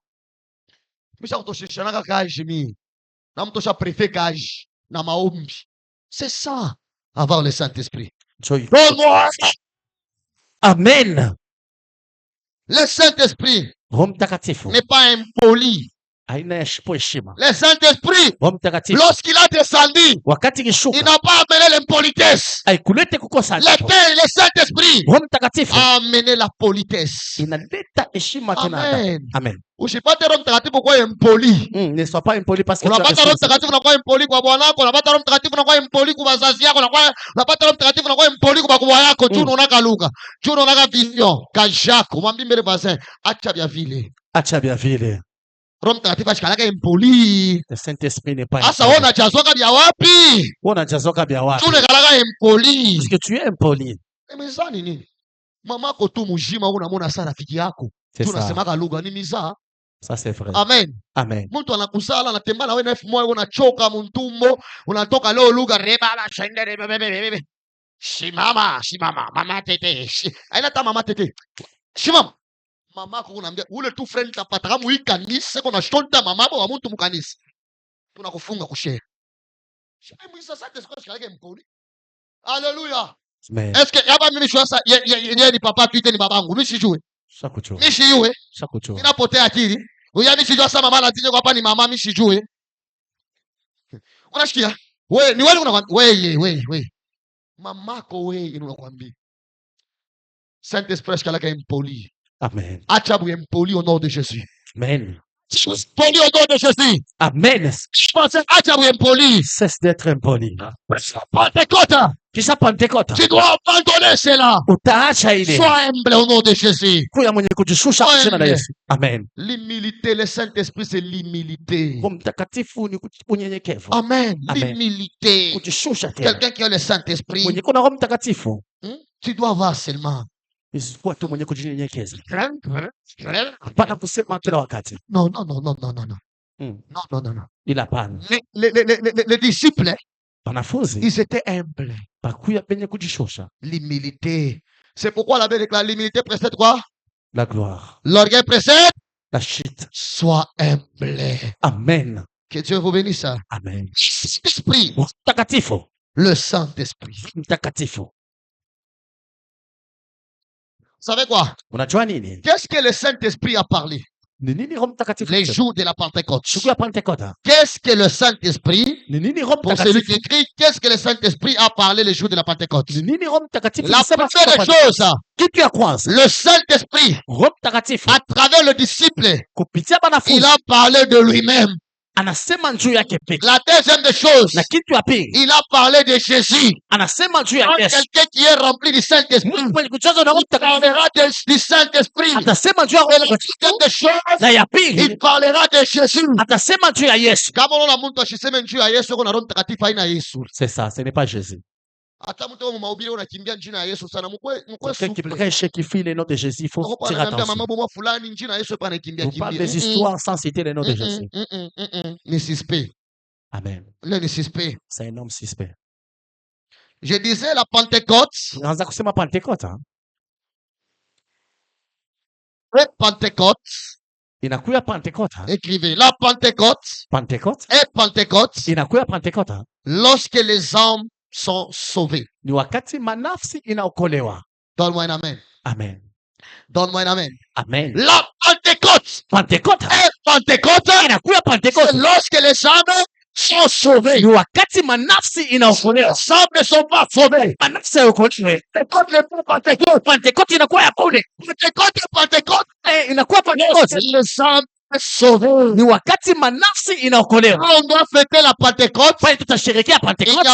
Misha kutoshishana kaji mimi. Na mtosha préfet kaji na maombi. C'est ça avoir le Saint-Esprit. Donne-moi. Amen. Le Saint-Esprit n'est pas impoli. Le Saint-Esprit, lorsqu'il a descendu, il n'a pas amené l'impolitesse. Le Saint-Esprit a amené la politesse. Amen. Amen. Usipate Roho Mtakatifu kwa impoli. Ne sois pas impoli parce que unapata Roho Mtakatifu unakuwa impoli kwa bwana wako, unapata Roho Mtakatifu unakuwa impoli kwa wazazi yako, unapata Roho Mtakatifu unakuwa impoli kwa bakubwa yako. Tu unaona lugha, tu unaona vision, kajako. Mwambie mbele voisin, acha vya vile. Acha vya vile. Roho Mtakatifu ashikalaka impoli. Le Saint-Esprit n'est pas impoli. Asa ona jazoka vya wapi? Ona jazoka vya wapi? Tu unakalaka impoli. Parce que tu es impoli. Mizani nini? Mama yako tu mjima unamwona sana rafiki yako. Tu unasemaka lugha ni mizaa. Ça c'est vrai. Amen. Amen. Mtu anakusala anatembea na wewe 9 mois unachoka mtumbo, unatoka leo lugha reba la shendere bebe. Shimama, mama tete. Aina ta mama tete. Shimama. Mama ko unaambia ule tu friend tapata mu ikanisa kuna shonta mama wa mtu mkanisa. Tunakufunga kushare. Shai mwisa sasa siko shikake mpoli. Haleluya. Amen. Est-ce que yaba mimi shwasa yeye ni papa tu ni babangu mimi sijue. Shakucho. Mimi sijue. Shakucho. Ninapotea akili. Uyani sijua sasa mama anatinye kwa hapa ni mama mimi sijue. Unasikia? Wewe ni wewe unakwambia wewe. Mamako wewe unakwambia. Saint-Esprit kalaka impoli. Amen. Acha bu impoli au nom de Jésus. Amen. Impoli au nom de Jésus. Amen. Acha bu impoli. Cesse d'être impoli. Pentecôte. Qui ça Pentecôte? Tu dois abandonner cela. Utaacha ile. Sois humble au nom de Jésus. Kuya mwenye kujishusha kwa jina la Yesu. Amen. L'humilité, le Saint-Esprit c'est l'humilité. Mtakatifu ni unyenyekevu. Amen. L'humilité. Kujishusha tena. Quelqu'un qui a le Saint-Esprit. Mwenye kuna Roho Mtakatifu. Tu dois avoir seulement. Isikuwa tu mwenye kujinyenyekeza. Hapana kusema kila wakati. Non. Non. Ila hapana. Les disciples, wanafunzi, ils étaient humbles. Bakuya penye kujishosha. L'humilité. C'est pourquoi la Bible déclare l'humilité précède quoi? La gloire. L'orgueil précède la chute. Sois humble. Amen. Que Dieu vous bénisse. Amen. Esprit. Mtakatifu. Le Saint-Esprit. Mtakatifu. Vous savez quoi? Unajua nini? Qu'est-ce que le Saint-Esprit a parlé? Les jours de la Pentecôte. Qu'est-ce que le Saint-Esprit, pour celui qui écrit, qu'est-ce que le Saint-Esprit a parlé les jours de la Pentecôte? La première chose, le Saint-Esprit, à travers le disciple, il a parlé de lui-même. La deuxième des choses, il a parlé de Jésus. Quelqu'un qui est rempli du Saint-Esprit, il parlera du Saint-Esprit. Et la deuxième des choses, il parlera de Jésus. C'est ça, ce n'est pas Jésus. Prêcher qui fit le nom de Jésus, il faut tirer attention. Vous parlez des histoires sans citer le nom de Jésus. Amen. C'est un homme suspect. Je disais la Pentecôte. Et Pentecôte. Inakuya Pentecôte. Écrivez la Pentecôte. Et Pentecôte. Inakuya Pentecôte. Lorsque les hommes sont sauvés. Ni wakati manafsi inaokolewa. Donne-moi un amen. Amen. Donne-moi un amen. Amen. La Pentecôte. Pentecôte. Et Pentecôte. Inakuya Pentecôte. Lorsque les hommes sont sauvés. Les âmes ne sont pas sauvées. Pentecôte, les âmes sauvés. On doit fêter la Pentecôte. Il n'y a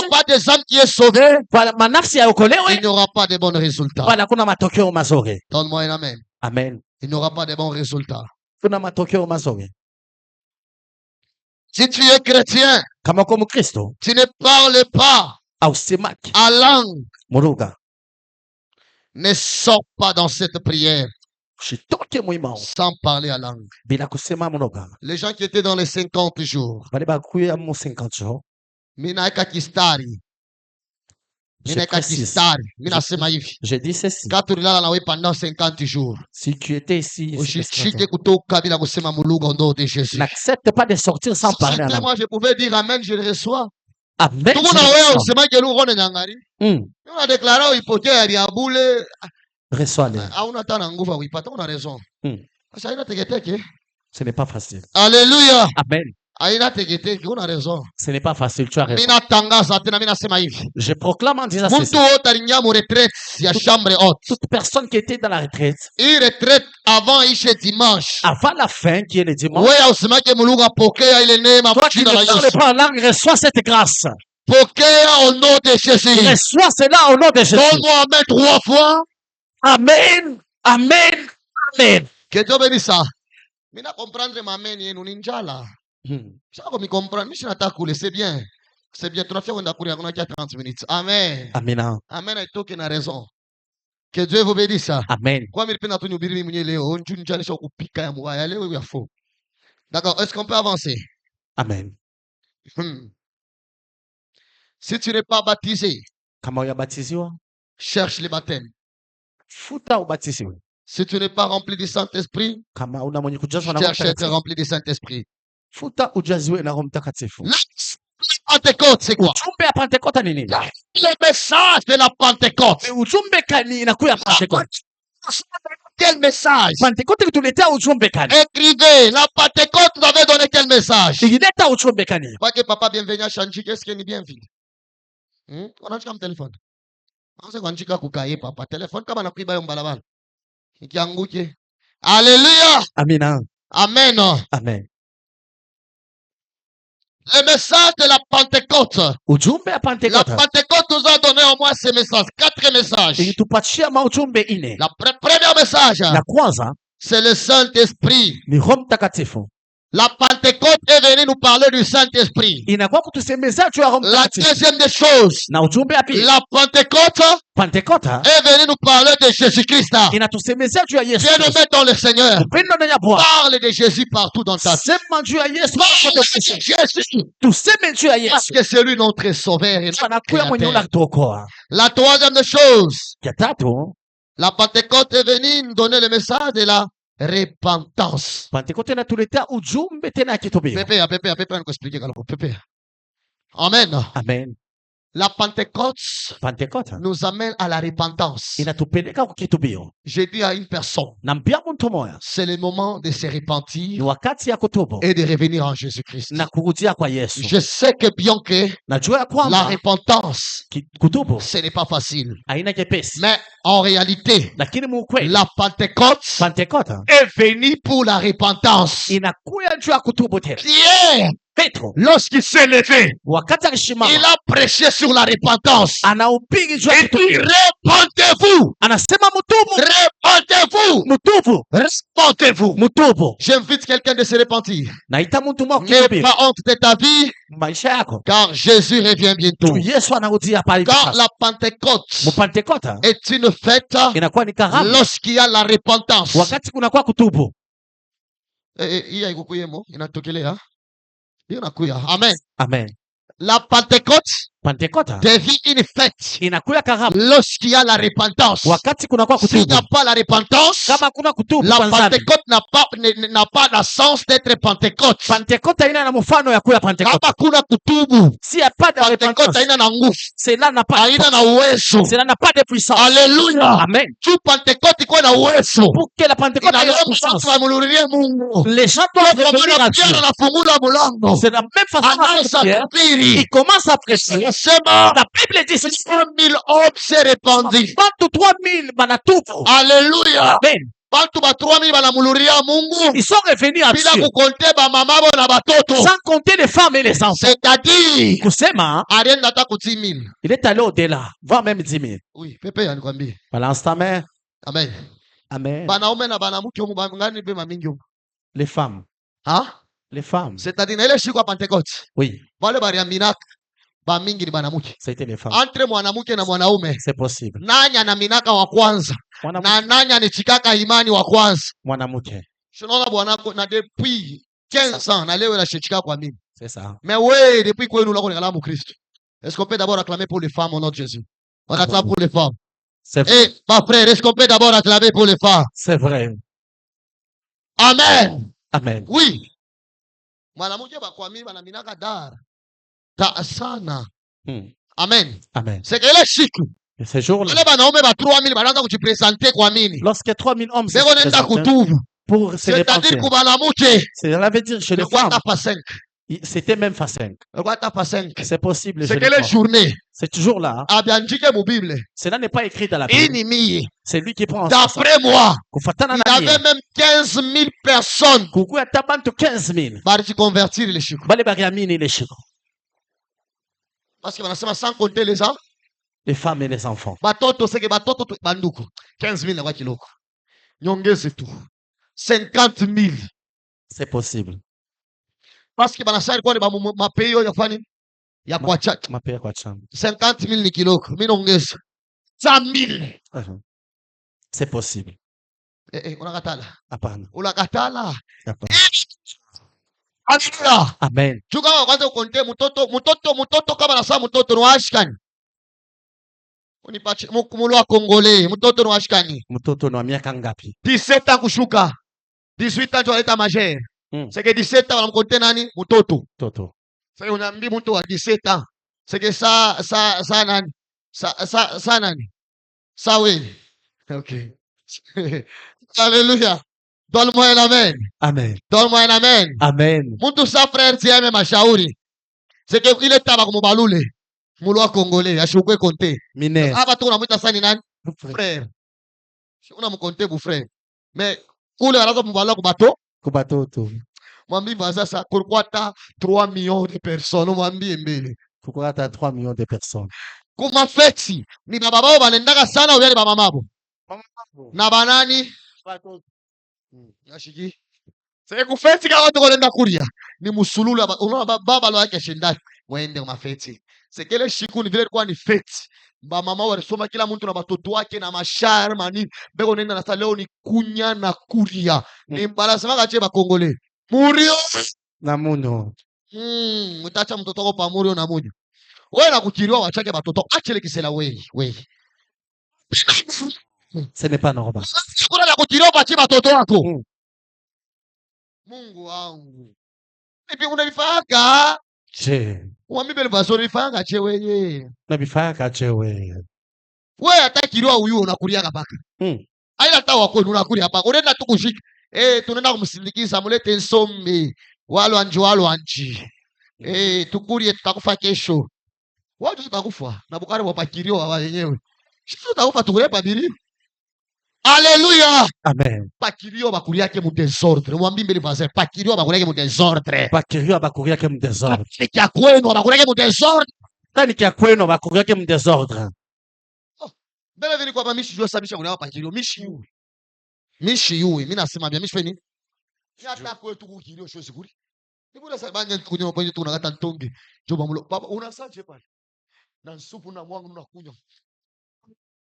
pas des âmes qui est sauvée. Il n'y aura pas de bons résultats. Donne-moi un amen. Amen. Il n'y aura pas de bons résultats. Si tu es chrétien, tu ne parles pas à langue. Ne sors pas dans cette prière sans parler à langue. Les gens qui étaient dans les 50 jours, j'ai dit ceci. Pendant 50 jours, si tu étais ici, n'accepte pas de sortir sans parler à langue. Moi, je pouvais dire Amen, je le reçois. Amen. Reçois-le. Ce n'est pas facile. Alléluia. Amen. Ce n'est pas facile, tu as raison. Je proclame en disant ceci. Toute personne qui était dans la retraite, avant la fin qui est le dimanche, toi qui ne parles pas en langue, reçois cette grâce. Au nom de Jésus. Reçois cela au nom de Jésus. Donne-moi Amen 3 fois. Amen. Amen. Amen. Que Dieu bénisse ça. Je comprendre ma main et nous ninjala. Je comprendre. C'est bien. C'est bien. Tu as fait 30 minutes. Amen. Amen. Amen. Et toi qui as raison. Que Dieu vous bénisse ça. Amen. D'accord. Est-ce qu'on peut avancer? Amen. Si tu n'es pas baptisé, cherche le baptême. Si tu n'es pas rempli du Saint-Esprit, cherche à être rempli du Saint-Esprit. Pentecôte, c'est quoi? Le message de la Pentecôte. Quel message? Écrivez, la Pentecôte vous avait donné quel message? Pas que papa bienvenue à Chanchi, qu'est-ce qu'il est bienvenu? On a comme téléphone. On sait qu'on a kukaye papa téléphone comme on a pris bayon balabal. Alléluia. Amen. Amen. Amen. Le message de la Pentecôte. La Pentecôte nous a donné au moins ces messages, 4 messages. Le premier message, c'est le Saint-Esprit. La Pentecôte est venue nous parler du Saint-Esprit. La deuxième des choses, la Pentecôte est venue nous parler de Jésus-Christ. Viens nous mettre dans le Seigneur. Parle de Jésus partout dans ta vie. Parce que c'est lui notre sauveur. La troisième des choses, la Pentecôte est venue nous donner le message de la repentance. Amen. Amen. La Pentecôte nous amène à la repentance. J'ai dit à une personne, c'est le moment de se repentir et de revenir en Jésus-Christ. Je sais que bien que la repentance, ce n'est pas facile. Mais en réalité, la Pentecôte est venue pour la repentance. Pierre, lorsqu'il s'est levé, il a prêché sur la repentance. Il dit, repentez-vous. Repentez-vous. Repentez-vous. J'invite quelqu'un de se repentir. N'aie pas honte de ta vie, car Jésus revient bientôt. Car la Pentecôte est une fête lorsqu'il y a la repentance. Amen. Amen. La Pentecôte devient une fête inakuwa karamu lorsqu'il y a la repentance. wakati kuna kwa S'il n'y kutubu. a pas la repentance, Kama kuna kutubu la kwanza, Pentecôte n'a pas la sens d'être Pentecôte. Pentecote haina na mfano ya kuwa Pentecote. Kama kuna kutubu, Si y a pas de Pentecôte repentance, haina na nguvu, cela n'a pas de haina force, na uwezo. cela n'a pas de puissance. Alléluia. Amen. Tu Pentecôte iko na uwezo. Pour que la Pentecôte ait la puissance, Inamululie Mungu. les gens doivent revenir à Dieu. Anafungula mulango. C'est la même façon Anaanza avec Pierre. kuhubiri. Il commence à prêcher. Anasema La Bible dit 3000 hommes s'est répandu. 3000 banatubu. Alléluia. Amen. Bantu ba 3000 banamululia Mungu. Ils sont revenus à Bila Dieu. kukonte ba mama bo na batoto. Sans compter les femmes et les enfants. C'est-à-dire Kusema, alienda hata ku 10 000. il est allé au-delà, voire même 10 000. Oui, pepe anikwambie. Balance ta main. Amen. Amen. Banaume na banamuke humu ngani be mamingi humu. Les femmes. Hein? Les femmes. C'est-à-dire na ile siku ya Pentecote. Oui, Wale bariaminaka ba mingi ni banamuke. c'était les femmes. Entre mwanamke na mwanaume. C'est possible. Nani anaminaka wa kwanza? Na nani anichikaka imani wa kwanza? Mwanamke. Unaona bwanako na depuis 15 ans na leo anashika kwa mimi. C'est ça. Mais ouais, depuis kwenu là on est Christ. Est-ce qu'on peut d'abord acclamer pour les femmes au nom de Jésus? On acclame pour les femmes. C'est vrai. Eh, ma frère, est-ce qu'on peut d'abord acclamer pour les femmes? C'est vrai. Amen. Amen. Oui. Mwanamke kwa mimi anaminaka dar. Ta sana. Amen. Amen. C'est que les siku. Et ces jours-là, Wale banaume ba 3000 banaanza kujipresenter kwa mimi. lorsque 3000 hommes se Beko nenda présentaient kutubu. pour se C'est-à-dire repentir, ku banamuke. cela veut dire chez les femmes, Pas 5. c'était même pas 5. Pas 5. C'est possible. C'est chez que les les femmes. journées. C'est toujours là. Abianjike mu Bible. Cela n'est pas écrit dans la Bible. Inimi. C'est lui qui prend en D'après moi, Kufatana il na y avait nia. même 15 000 personnes Kuku ya tabantu 15 000. bari convertir les chico. Bale bariamini les chicos. Parce que wanasema sans compter les gens. Les femmes et les enfants. Batoto seke batoto banduku. 15 000 na kwa kiloko. Nyongeze tu. 50 000. C'est possible. Parce que banasari kwa ni mapeyo ya fani ya kwa chat. Mapea kwa chamba. 50 000 ni kiloko. Mimi naongeza 100 000. C'est possible. Unakatala. Hapana. Unakatala. Hapana. Haleluya. Amen. Tu kama kwanza ukonte mtoto kama na saa mtoto ni washikani. Unipache mkumulu wa Kongole, mtoto ni washikani. Mtoto ni wa miaka ngapi? 17 ans kushuka. 18 ans tualeta majeur. C'est que 17 ans wanamkonte nani? Mtoto. Mtoto. Sasa unaambia mtu wa 17 ans. C'est que sa nani? Sa nani? Sa wewe. Okay. Alléluia. Donne-moi un amen. Amen. Donne-moi un amen. Amen. Mtu sa frère tiame mashauri. C'est que ile taba kumubalule. Mulu wa Kongole ashukwe konte. Mine. Hapa tu unamuita sani nani? Frère. Unamkonte bu frère. Mais ule anaanza kumbalula kubato. Kubatoto. Mwambie sasa pourquoi t'as 3 millions de personnes mwambie mbele. Pourquoi t'as 3 millions de personnes? Kuma feti ni baba bao banendaka sana au yale baba mabo. Na banani? Yashiki. Sasa kufeti kama watu wanaenda kuria. Ni musulula unaona baba lo yake shindani. Waende mafeti. Sekele shiku ni vile kwa ni feti. Ba mama walisoma kila mtu na batoto wake na mashar mani. Beko nenda na leo ni kunya na kuria. Ni mbalasema kache ba Kongole. Murio na muno. Mtacha mtoto wako pa murio na munyo. Wewe na kukiriwa wachake batoto achele kisela wewe. Ce n'est pas normal. Kuna la kukiriwa pachi batoto wako. Mungu wangu. Nipi unalifaka? Je. Wambibe basori fanga che wewe. Na bifaka che wewe. Wewe atakiriwa huyu unakuriaga paka. Aila hata wako unakuria paka. Unaenda tu kushika. Tunaenda kumsindikiza mulete nsombe. Walo anji. Tukurie tutakufa kesho. Watu tutakufa na bukari wapakirio wa wenyewe. Sisi tutakufa tukurepa biri. Alléluia. Amen. Pakirio bakuri yake mu désordre. Mwambie mbele vaze pakirio bakuri yake mu désordre. Pakirio bakuri yake mu désordre. Ni kia kwenu bakuri yake mu désordre. Tani kia kwenu bakuri yake mu désordre. Mbele vile kwa mishi jua sabisha kuna pakirio mishi yui. Mishi yui. Mimi nasema bia mishi feni. Ni hata kwetu kukirio sio sikuri. Nibura sabanya kunywa kwenye tunakata ntonge. Joba mulo baba unasaje pale? Na supu na mwangu unakunywa.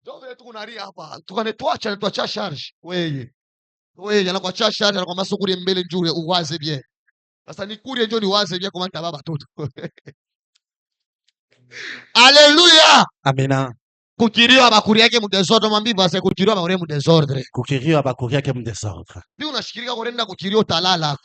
Ndio vile tukunaria hapa. Tuacha charge. Wewe anakuwa charge anakuwa masukuri mbele njure uwaze bien. Sasa nikurie njoo niwaze bien kwa baba toto. Alléluia. Amena. Kukiriwa bakuri yake mu desordre mwambi base kukiriwa bakuri mu desordre. Kukiriwa bakuri yake mu desordre. Bi unashikirika kurenda kukirio talala.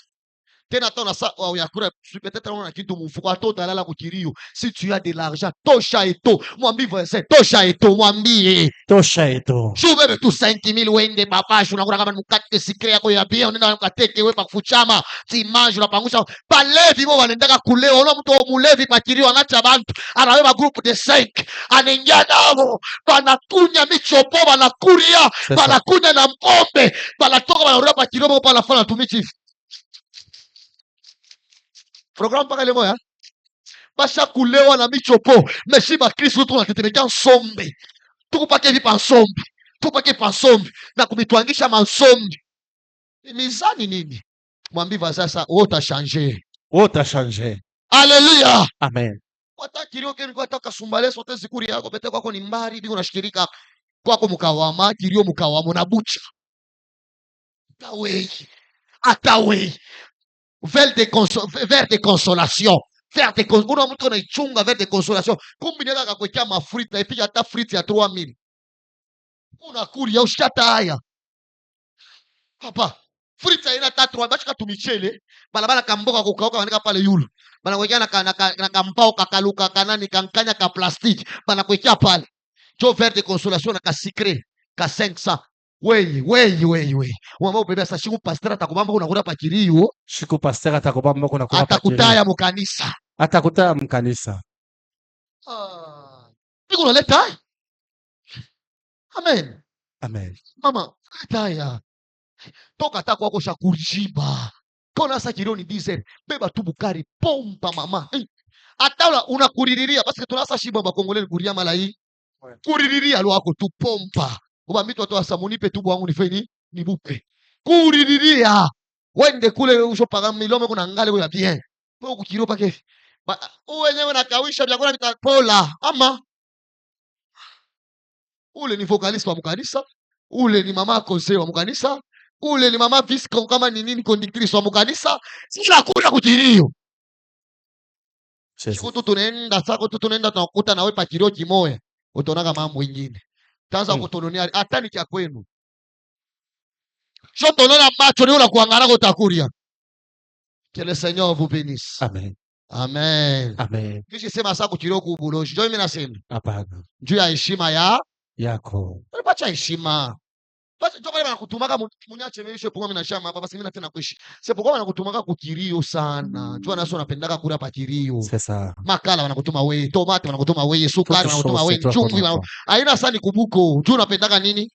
Tena tona sa yakura peut-être on a kitu mfuko ato talala kukirio. Si tu as de l'argent, tosha eto. Mwambi base tosha eto mwambi. Tosha eto. Shubebe tu 5000 wende babashu unakura kama mkate sikre yako ya bia unaenda mkateke wewe pakuchama. Timanju unapangusha. Balevi mo wanaendaka kuleo. Ona mtu mulevi pakirio anacha bantu. Anabeba group de 5. Anaingia nao. Banakunya michopo banakuria. Banakunya na mpombe. Banatoka banarudia pakirio kwa nafanya tumichi. Programme paka lemo ya. Basha kulewa na michopo. Meshiba Kristo tunatetemeka nsombe. Tukupake vipa nsombe. Tukupake pa nsombe. Na kumitwangisha mansombe. Mizani nini? Mwambiva sasa wota changer. Wota changer. Alléluia. Amen. Wata kirio keni kwa taka sumbale sote zikuri yako bete kwako ni mbari biko nashikirika kwako mukawama kirio mukawamo na bucha. Atawei. Vers de consolation. Vers de consolation. Una mtu na ichunga vers de consolation. Kumbi nenda kakwekea mafrita ipiga hata friti ya 3000. Una kuri ya ushata haya. Papa, frita ina 3 bachika tumichele, balabala kamboka kukauka wanika pale yulu. Bana kwekea na kampao kakaluka kanani kankanya ka plastique. Bana kwekea pale. Jo vers de consolation na ka secret ka 500. Wei. Wama ubebe sa shiku pastor atakubamba unakura pakirio. Shiku pastor atakubamba unakura pakirio. Atakutaya mukanisa. Atakutaya mkanisa. Biko unaleta. Amen. Amen. Mama, ataya. Toka tako wako shakujiba. Kona sa kironi dizel. Beba tu bukari pompa mama. Ataula unakuriria. Basi tunasa shiba bakongole kuria malai. Kuriria lo wako tu pompa. Uba mitu watu wasamunipe tubu wangu nifeni nibupe. Kuriria. Wende kule ushopaga milome kuna ngale kwa bien. Po kukiro pake. Uwenyewe nakawisha vyakula vitapola. Ama ule ni vocalist wa mkanisa. Ule ni mama conseil wa mkanisa. Ule ni mama vice kama ni nini conductrice wa mkanisa. Sina kuna kukirio. Siku tu tunaenda sako tu tunaenda tunakuta na wewe pakirio kimoya. Utaonaga mambo mengine. Taanza kutononia hata ni cha kwenu. Sio tonona macho ni una kuangana utakuria. Que le Seigneur vous bénisse. Amen. Amen. Amen. Kisha sema sasa kukirio kubuloshi. Ndio mimi nasema. Hapana. Juu ya heshima yako. Bacha heshima. Basi ndio kama nakutumaka munyache mimi ponga mimi na shamba hapa basi mimi tena kuishi. Sio kwa nakutumaka kukirio sana. Jua naso napendaka kula pakirio. Sasa. Makala wanakutuma wewe, tomate wanakutuma wewe, sukari wanakutuma wewe, chumvi haina sana kubuko. Jua unapendaka nini?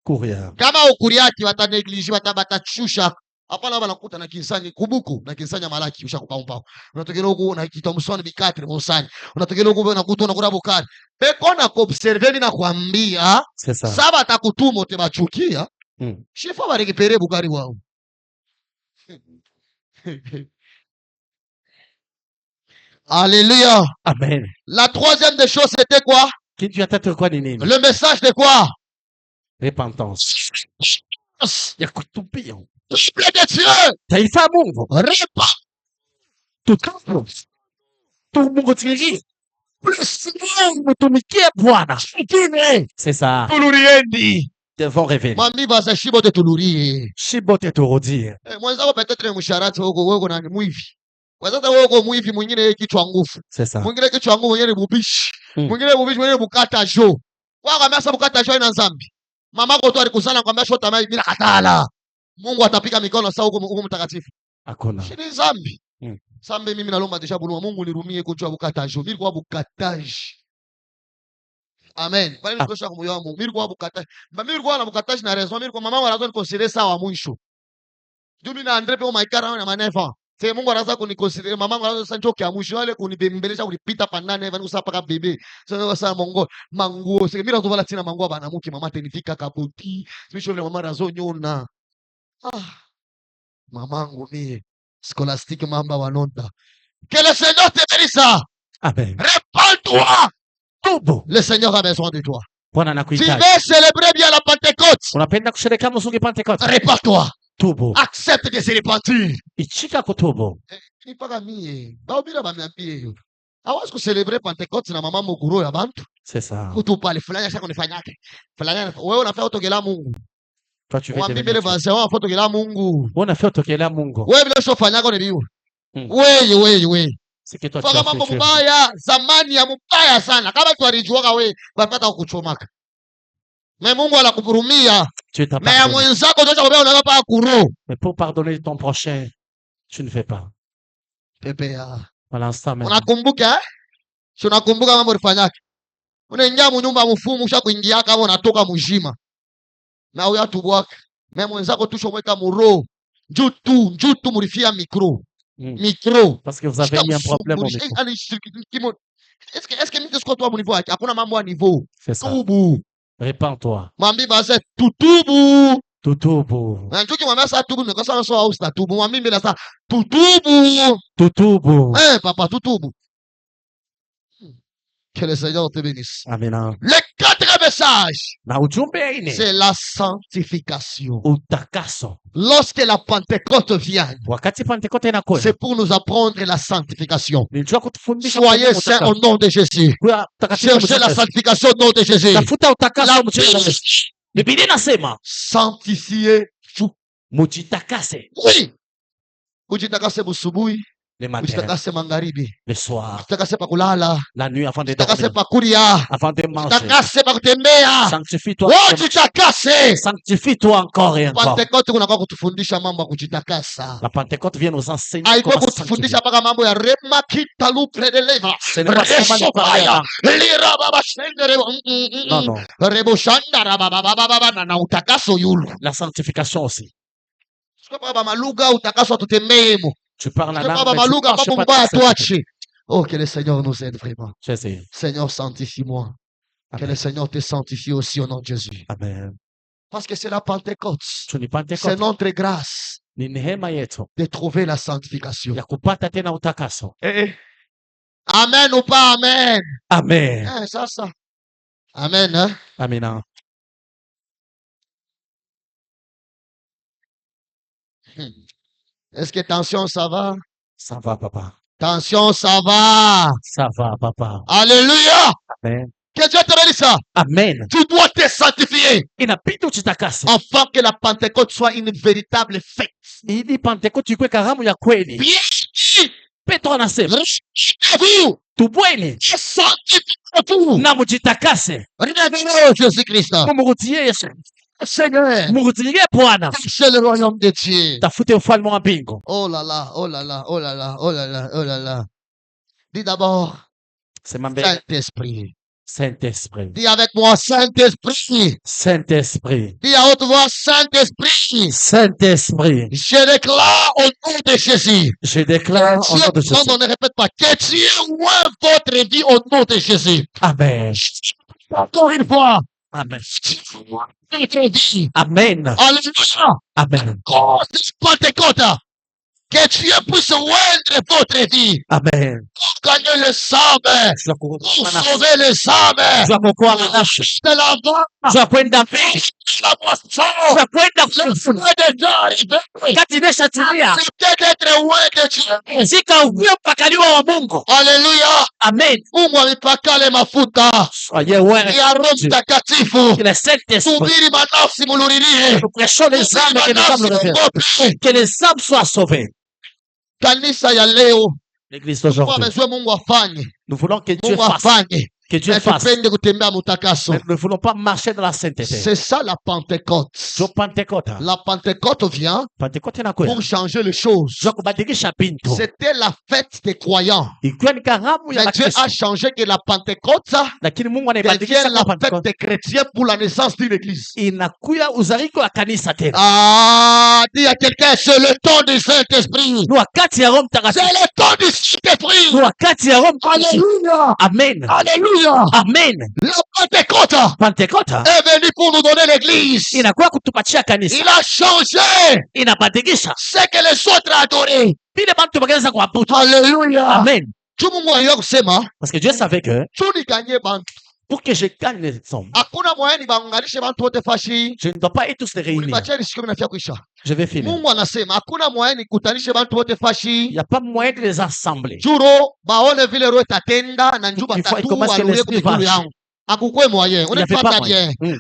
Kuria. Kama ukuriati wataneglige watabachusha. Hapana wanakuta na kinsani kubuku na kinsanya malaki ushakupaumpao. Unatokea huko na kitamsoni bikatri mosani. Unatokea huko unakuta unakula bukari. Peko na kuobserve na kuambia saba atakutuma utebachukia. Shifa barekipere bukari wao. Alléluia. Amen. La troisième des choses c'était quoi? Le message de quoi? Repentance. Ya kutupia. Esprit de Dieu. Taifa Mungu. Repa. Tukapo. Mungu tiri. Mutumikie Bwana. C'est ça. Tuluriendi. Devons revenir. Mami basa shibote tulurie. Shibote turudie. Mwenzako peut-être msharati huko nani mwivi. Wazaza wako mwivi mwingine kichwa nguvu. C'est ça. Mwingine kichwa nguvu mwingine bubishi. Mwingine bubishi mwingine bukata jo. Wako amesa bukata jo ina nzambi. Mamako tu alikusana kwambia shota mai bila katala. Mungu atapika mikono sasa huko mtakatifu. Hakuna. Shini zambi. Sambe mimi nalomba desha buluma Mungu nirumie kujua bukatajo. Mimi kwa bukataji. Amen. Kwa nini kosha kumoyo wangu? Mimi kwa bukataji. Mimi kwa na bukataji na raison. Mimi kwa mama wanazo nikonsidere sawa mwisho. Jumi na Andre pe maikara na manefa. Sasa Mungu anaanza kunikonsidere mama wangu anaanza njoki ya mwisho wale kunibembelesha kunipita pandane hivi kusapa kama bebe. Sasa mongo manguo. Sasa mimi nazovala tina manguo bana muki mama tenifika kaboti. Sio vile mama razo nyona. Mamangu mie scolastique mamba wanonda. Que le Seigneur te bénisse. Amen. Répands-toi. Tubu. Le Seigneur a besoin de toi. Tu veux célébrer bien la Pentecôte. Unapenda kusherehekea msungi Pentecoste. Répands-toi. Tubu. Accepte de se repentir. Ichika kutubu. Ni paka mie. Baubira bamiambie hiyo. Hawezi kucelebrate Pentecoste na mama muguro ya bantu. C'est ça. Kutu pale fulani sasa kunifanyake. Fulani wewe unafanya utokela Mungu. Toi tu veux te mbele basi wao utokela Mungu. Unafanya utokela Mungu. Wewe bila sio fanyako ni biu. Wewe. C'est que toi tu as mambo mbaya zamani ya mbaya sana. Kama tu alijuaga wewe wapata kukuchomaka. Mais Mungu anakuhurumia. Mais ya mwenzako ndio unaweza pa kuro. Mais pour pardonner ton prochain, tu ne fais pas. Pepea. À l'instant même. Unakumbuka? Si unakumbuka mambo ulifanyaka? Unaingia mnyumba mfumu ushakuingia kama unatoka mjima. Na huyo atubwaka. Mais mwenzako tushomweka muro. Njutu murifia micro. Micro. Parce que vous avez mis un problème au micro. Est-ce que mimi siko toi au niveau yake? Hakuna mambo ya niveau. C'est ça. Tubu. Répands-toi. Mwambie basi tutubu. Tutubu. Na njuki mwambie sasa tubu ndio kasa so house na tubu. Mwambie bila sasa tutubu. Tutubu. Papa tutubu. Que le Seigneur te bénisse. Amen. Le quatrième message, c'est la sanctification. Utakaso. Lorsque la Pentecôte vient, c'est pour nous apprendre la sanctification. Soyez saints au nom de Jésus. Cherchez la sanctification au nom de Jésus. Sanctifiez-vous. Oui. Mujitakase busubuhi. Le matin, ujitakase magharibi, le soir, ujitakase pa kulala, la nuit avant de ujitakase dormir, pa kulia, avant de manger. ujitakase pa kutembea. Sanctifie-toi. Ujitakase. Sanctifie-toi encore et encore. Pentecote kunakuwa kutufundisha mambo ya kujitakasa. La Pentecôte vient nous enseigner comment comment kutufundisha mpaka mambo ya rema kitalu predeleva. Ce n'est pas seulement de parler. Lira baba shendere. Non. Rebo shandara baba na utakaso yulu. La sanctification aussi. Sio baba maluga utakaso tutembemo. Tu parles en langue. Oh, que le Seigneur nous aide vraiment. Jésus. Seigneur, sanctifie-moi. Que le Seigneur te sanctifie aussi au nom de Jésus. Amen. Parce que c'est la Pentecôte. C'est notre grâce de trouver la sanctification. Amen ou pas amen? Amen. Ça. Amen. Hein? Amen. Est-ce que tension, ça va? Ça va, papa. Tension, ça va? Ça va, papa. Alléluia! Amen. Que Dieu te bénisse ça. Amen. Tu dois te sanctifier. Afin que la Pentecôte soit une véritable fête. Il dit Pentecôte, tu karamu ya kweli. Petro anasema. Vous. Tubweni. Sanctifiez-vous. Na mujitakase. Regardez Jésus-Christ. Mumurudie Yesu. Seigneur, murudie Bwana. C'est le royaume de Dieu. Tafute ufalme wa mbingu. Oh là là, oh là là, oh là là, oh là là, oh là là. Dis d'abord, Saint-Esprit. Saint-Esprit. Dis avec moi, Saint-Esprit. Saint-Esprit. Dis à haute voix, Saint-Esprit. Saint-Esprit. Je déclare au nom de Jésus. Je déclare au nom de Jésus. On ne répète pas. Que Dieu ouvre votre vie au nom de Jésus. Amen. Encore une fois. Amen. Amen. Alléluia. Amen. Pentecôte. Que Dieu puisse oindre votre vie. Amen. Pour gagner le sabbat. Pour sauver le sabbat. De la voix. La moisson. Le feu de Dieu. Peut-être loin de Dieu. Alléluia. Amen. Mungu amepakale mafuta. Ya Roho Mtakatifu. Subiri manafsi muluririe. Que les âmes soient sauvées. Kanisa ya leo, l'église d'aujourd'hui, nous voulons que Dieu fasse. Que Dieu fasse. Mais nous ne voulons pas marcher dans la sainteté. C'est ça la Pentecôte. La Pentecôte vient pour changer les choses. C'était la fête des croyants. Mais Dieu a changé que la Pentecôte devienne la fête des chrétiens pour la naissance d'une église. Ah, dis à quelqu'un, c'est le temps du Saint-Esprit. C'est le temps du Saint-Esprit. Alléluia. Amen. Alléluia. Amen. La Pentecôte est venu pour nous donner l'église. Il a changé ce que les autres adoraient. Alléluia. Amen. Parce que Dieu savait que pour que je gagne les hommes. Je ne dois pas être tous les réunir. Je vais finir. Il n'y a pas moyen de les assembler. Il faut commencer que l'esprit va agir.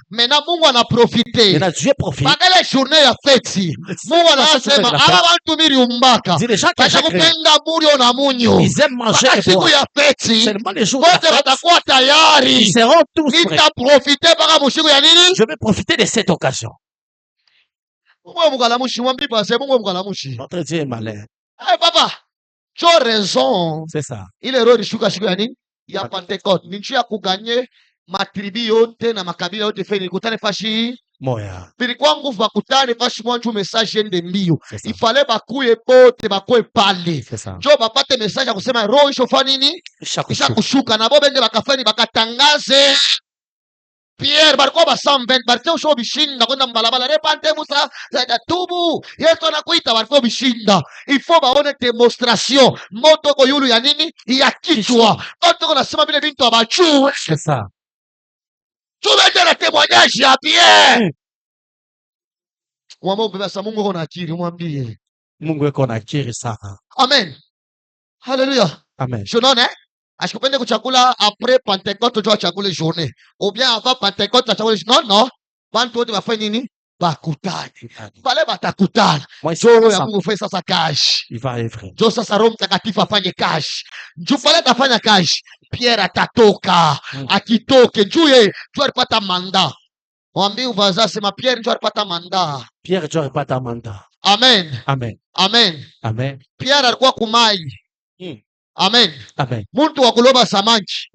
Maintenant Mungu anaprofite. Dieu profite. Bagala journée ya feti. Mungu anasema aba bantu miliumbaka. Bashakupenda muri na munyu. Ils aiment manger et siku ya feti. Wote watakuwa tayari. Ils seront tous prêts. Nitaprofite mpaka mushiku ya nini? Je vais profiter de cette occasion. Mungu mukalamushi mwambi base Mungu mukalamushi. Notre Dieu est malin. Eh papa, tu as raison. C'est ça. Il est roi shuka siku ya nini? Ya Pentecôte. Ni njia ya kuganye matribi yote na makabila yote feni kutane fashi moya. Bilikuwa nguvu bakutane fashi mwanju message ende mbio. Ifale bakuye bote bakoe pale. Njo bapate message ya kusema roho ishofa nini? Isha kushuka na bobe nge bakafeni bakatangaze. Pierre bariko ba 120 bariko sho bishinda kwenda mbalabala repante musa tubu. Yesu anakuita bariko bishinda. Il faut baone demonstration. Moto ko yulu ya nini? Ya kichwa. Moto ko nasema bile bintu abachu. C'est ça. Tu veux dire le témoignage ya Pierre. Mwamba ubeba sa Mungu kona akili mwambie. Mungu yuko na akili sana. Amen. Hallelujah. Amen. Je non ashikupende kuchakula après Pentecôte tu chakula journée ou bien avant Pentecôte chakula non bantu wote bafanye nini? Bakutane. Pale batakutana. Njoo ya Mungu fanya sasa cash. Il va œuvrer. Njoo sasa Roho Mtakatifu afanye cash. Njoo pale atafanya cash. Pierre atatoka. Akitoke njoo alipata manda. Mwambie uvaza sema Pierre njoo alipata manda. Pierre njoo alipata manda. Amen. Amen. Amen. Amen. Pierre alikuwa kumai. Amen. Amen. Muntu wa kuloba samaki.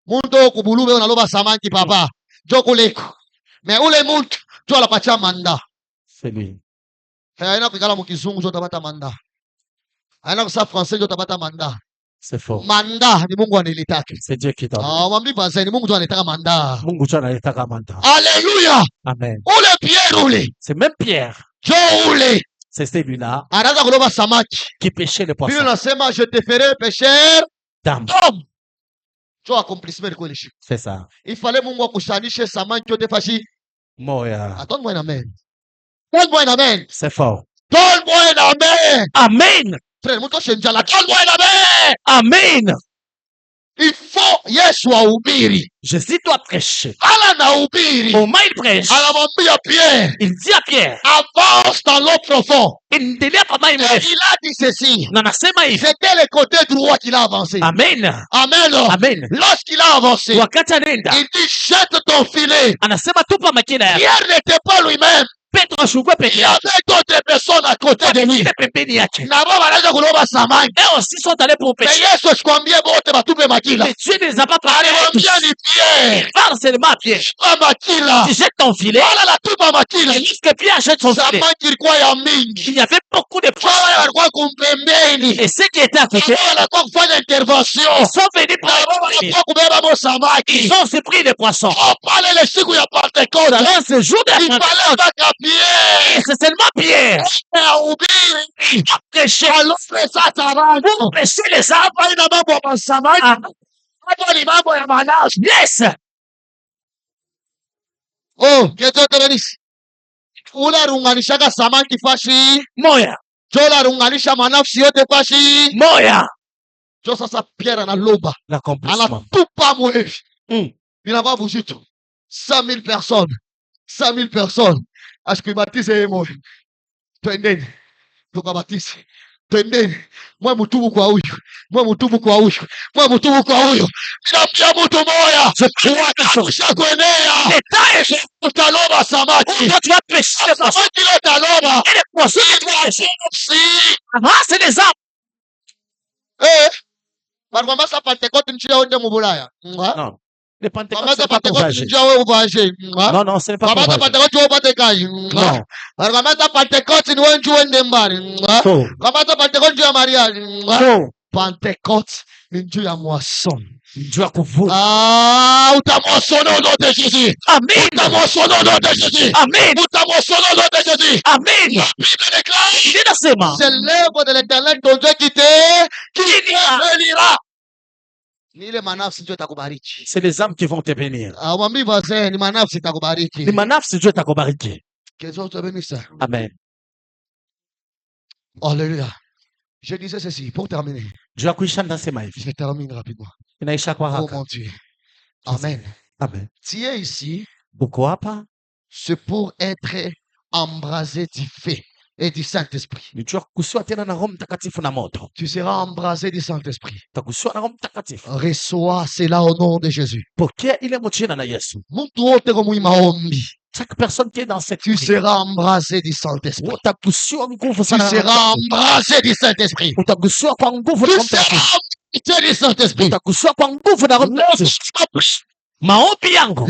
Muntu wa kubulube unaloba samaki papa. Njoo kuleko. Mais ule muntu njoo alapatia manda. C'est lui. Haina kukala mukizungu njoo utapata manda. Haina kusa français njoo utapata manda. C'est faux. Manda ni Mungu anilitaka. C'est Dieu qui donne. Mwambie basi ni Mungu ndiye anataka manda. Mungu ndiye anataka manda. Alléluia. Amen. Ule Pierre ule. C'est même Pierre. Njoo ule. C'est celui-là anaanza kuloba samaki. Qui pêchait le poisson. Biblia inasema je te ferai pêcheur d'hommes. Njoo accomplissement kweli shi. C'est ça. Il fallait Mungu akushanishe samaki yote fashi. Moya. Attends-moi un amen. Donne-moi un amen. C'est fort. Donne-moi un amen. Amen. Frère, mtu shenjala. Donne-moi un amen. Amen. Il faut Yesu ahubiri. Jésus doit prêcher. Ala anahubiri. Au moins il prêche. Anamwambia Pierre. Il dit à Pierre. Avance dans l'eau profond. Il a dit ceci. C'était C'était le côté droit qu'il a avancé. Amen. Amen. Amen. Lorsqu'il a avancé, il dit jette ton filet. Pierre n'était pas lui-même. Il y avait d'autres personnes à côté de lui. Eux aussi sont allés pour pêcher. Mais Dieu ne les a pas parlé. Pierre. Parle seulement à Pierre. Tu jettes ton filet. Et lorsque Pierre jette son filet, il y avait beaucoup de poissons. Et ceux qui étaient à côté, ils sont venus pour ils ont aussi pris des poissons. Dans ce jour de la Pentecôte, c'est seulement Pierre qui a prêché pour pêcher les arbres. Yes. Oh, que Dieu te bénisse. Unarunganishaka samaki fashi moya. Jola runganisha manafsi yote fashi moya. Jo sasa Pierre analoba. Anatupa mwevi. Inava bujito. 100,000 personnes. 100,000 personnes. Ashikibatize yemo. Twendeni. Tukabatize. Twendeni. Mwe mutubu kwa huyu. Mwe mutubu kwa huyu. Mwe mutubu kwa huyu. Ninapia mtu moya. Wakisha kuenea. Utaloba samaki. Samaki le taloba. C'est des arbres. Barwamasa Pentecôte nchi ya onde mu Bulaya. Non. Les Pentecôtes, c'est pas convergé. Non, non, ce n'est pas convergé. Non. Pentecôte ni wenju wende mbali. Pentecôte ya mariage. Pentecôte ni njuu ya moisson. Njuu ya kuvuna. Utamoissonner au nom de Jésus. Amen. Utamoissonner au nom de Jésus. Amen. Utamoissonner au nom de Jésus. Amen. C'est l'œuvre de l'Éternel ton Dieu qui te bénira. C'est les âmes qui vont te bénir. Les manafs, Dieu t'a kubariki. Amen. Alléluia. Je disais ceci pour terminer. Je termine rapidement. Oh mon Dieu. Amen. Amen. Tu es ici. Pourquoi pas? C'est pour être embrasé du feu et du Saint-Esprit. Tu seras embrasé du Saint-Esprit. Reçois cela au nom de Jésus. Chaque personne qui est dans cette tu seras embrasé du Saint-Esprit. Tu seras embrasé du Saint-Esprit. Tu seras embrasé du Saint-Esprit. Maombi yangu.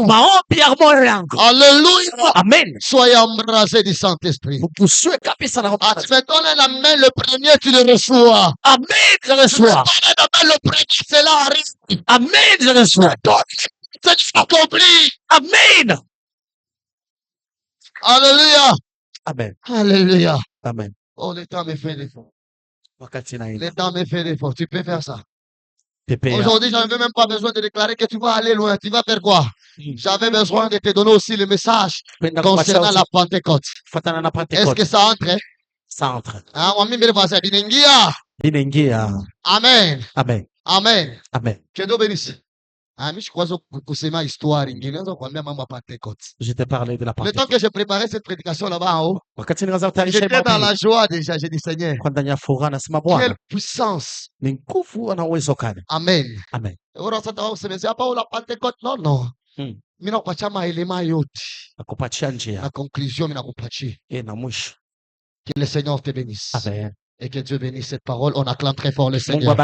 Maombi ya moyo yangu. Alléluia. Amen. Soyez embrasé du Saint-Esprit. Tu me donnes la main, le premier, tu le reçois. Amen, je reçois. Tu me donnes la main, le premier, cela arrive. Amen, je reçois. C'est accompli. Amen. Alléluia. Amen. Alléluia. Amen. Oh, le temps me fait l'effort. Le temps me fait l'effort. Tu peux faire ça. Aujourd'hui, je n'avais même pas besoin de déclarer que tu vas aller loin. Tu vas faire quoi? J'avais besoin de te donner aussi le message concernant la Pentecôte. Est-ce que ça entre? Ça entre. Amen. Amen. Amen. Amen. Que Dieu bénisse. Je t'ai parlé de la Pentecôte. Le temps que j'ai préparé cette prédication là-bas en haut, j'étais dans la joie déjà. J'ai dit Seigneur, quelle puissance. Amen. Amen. La Pentecôte, non, non. La conclusion, que le Seigneur te bénisse. Amen. Et que Dieu bénisse cette parole. On acclame très fort le Seigneur.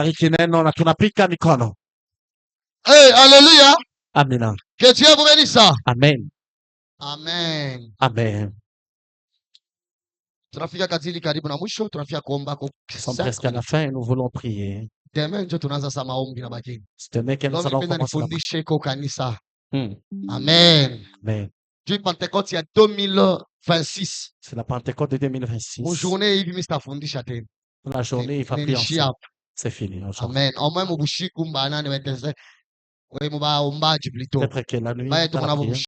Hey, alléluia. Amen. Que Dieu vous bénisse. Amen. Amen. Amen. Nous sommes presque à la fin et nous voulons prier. Demain, C'est demain que nous allons commencer. Amen. Amen. Du Pentecôte, il y a 2026. C'est la Pentecôte de 2026. La journée, il va prier ensemble. C'est fini. Amen. Au moins, Peut-être que la nuit,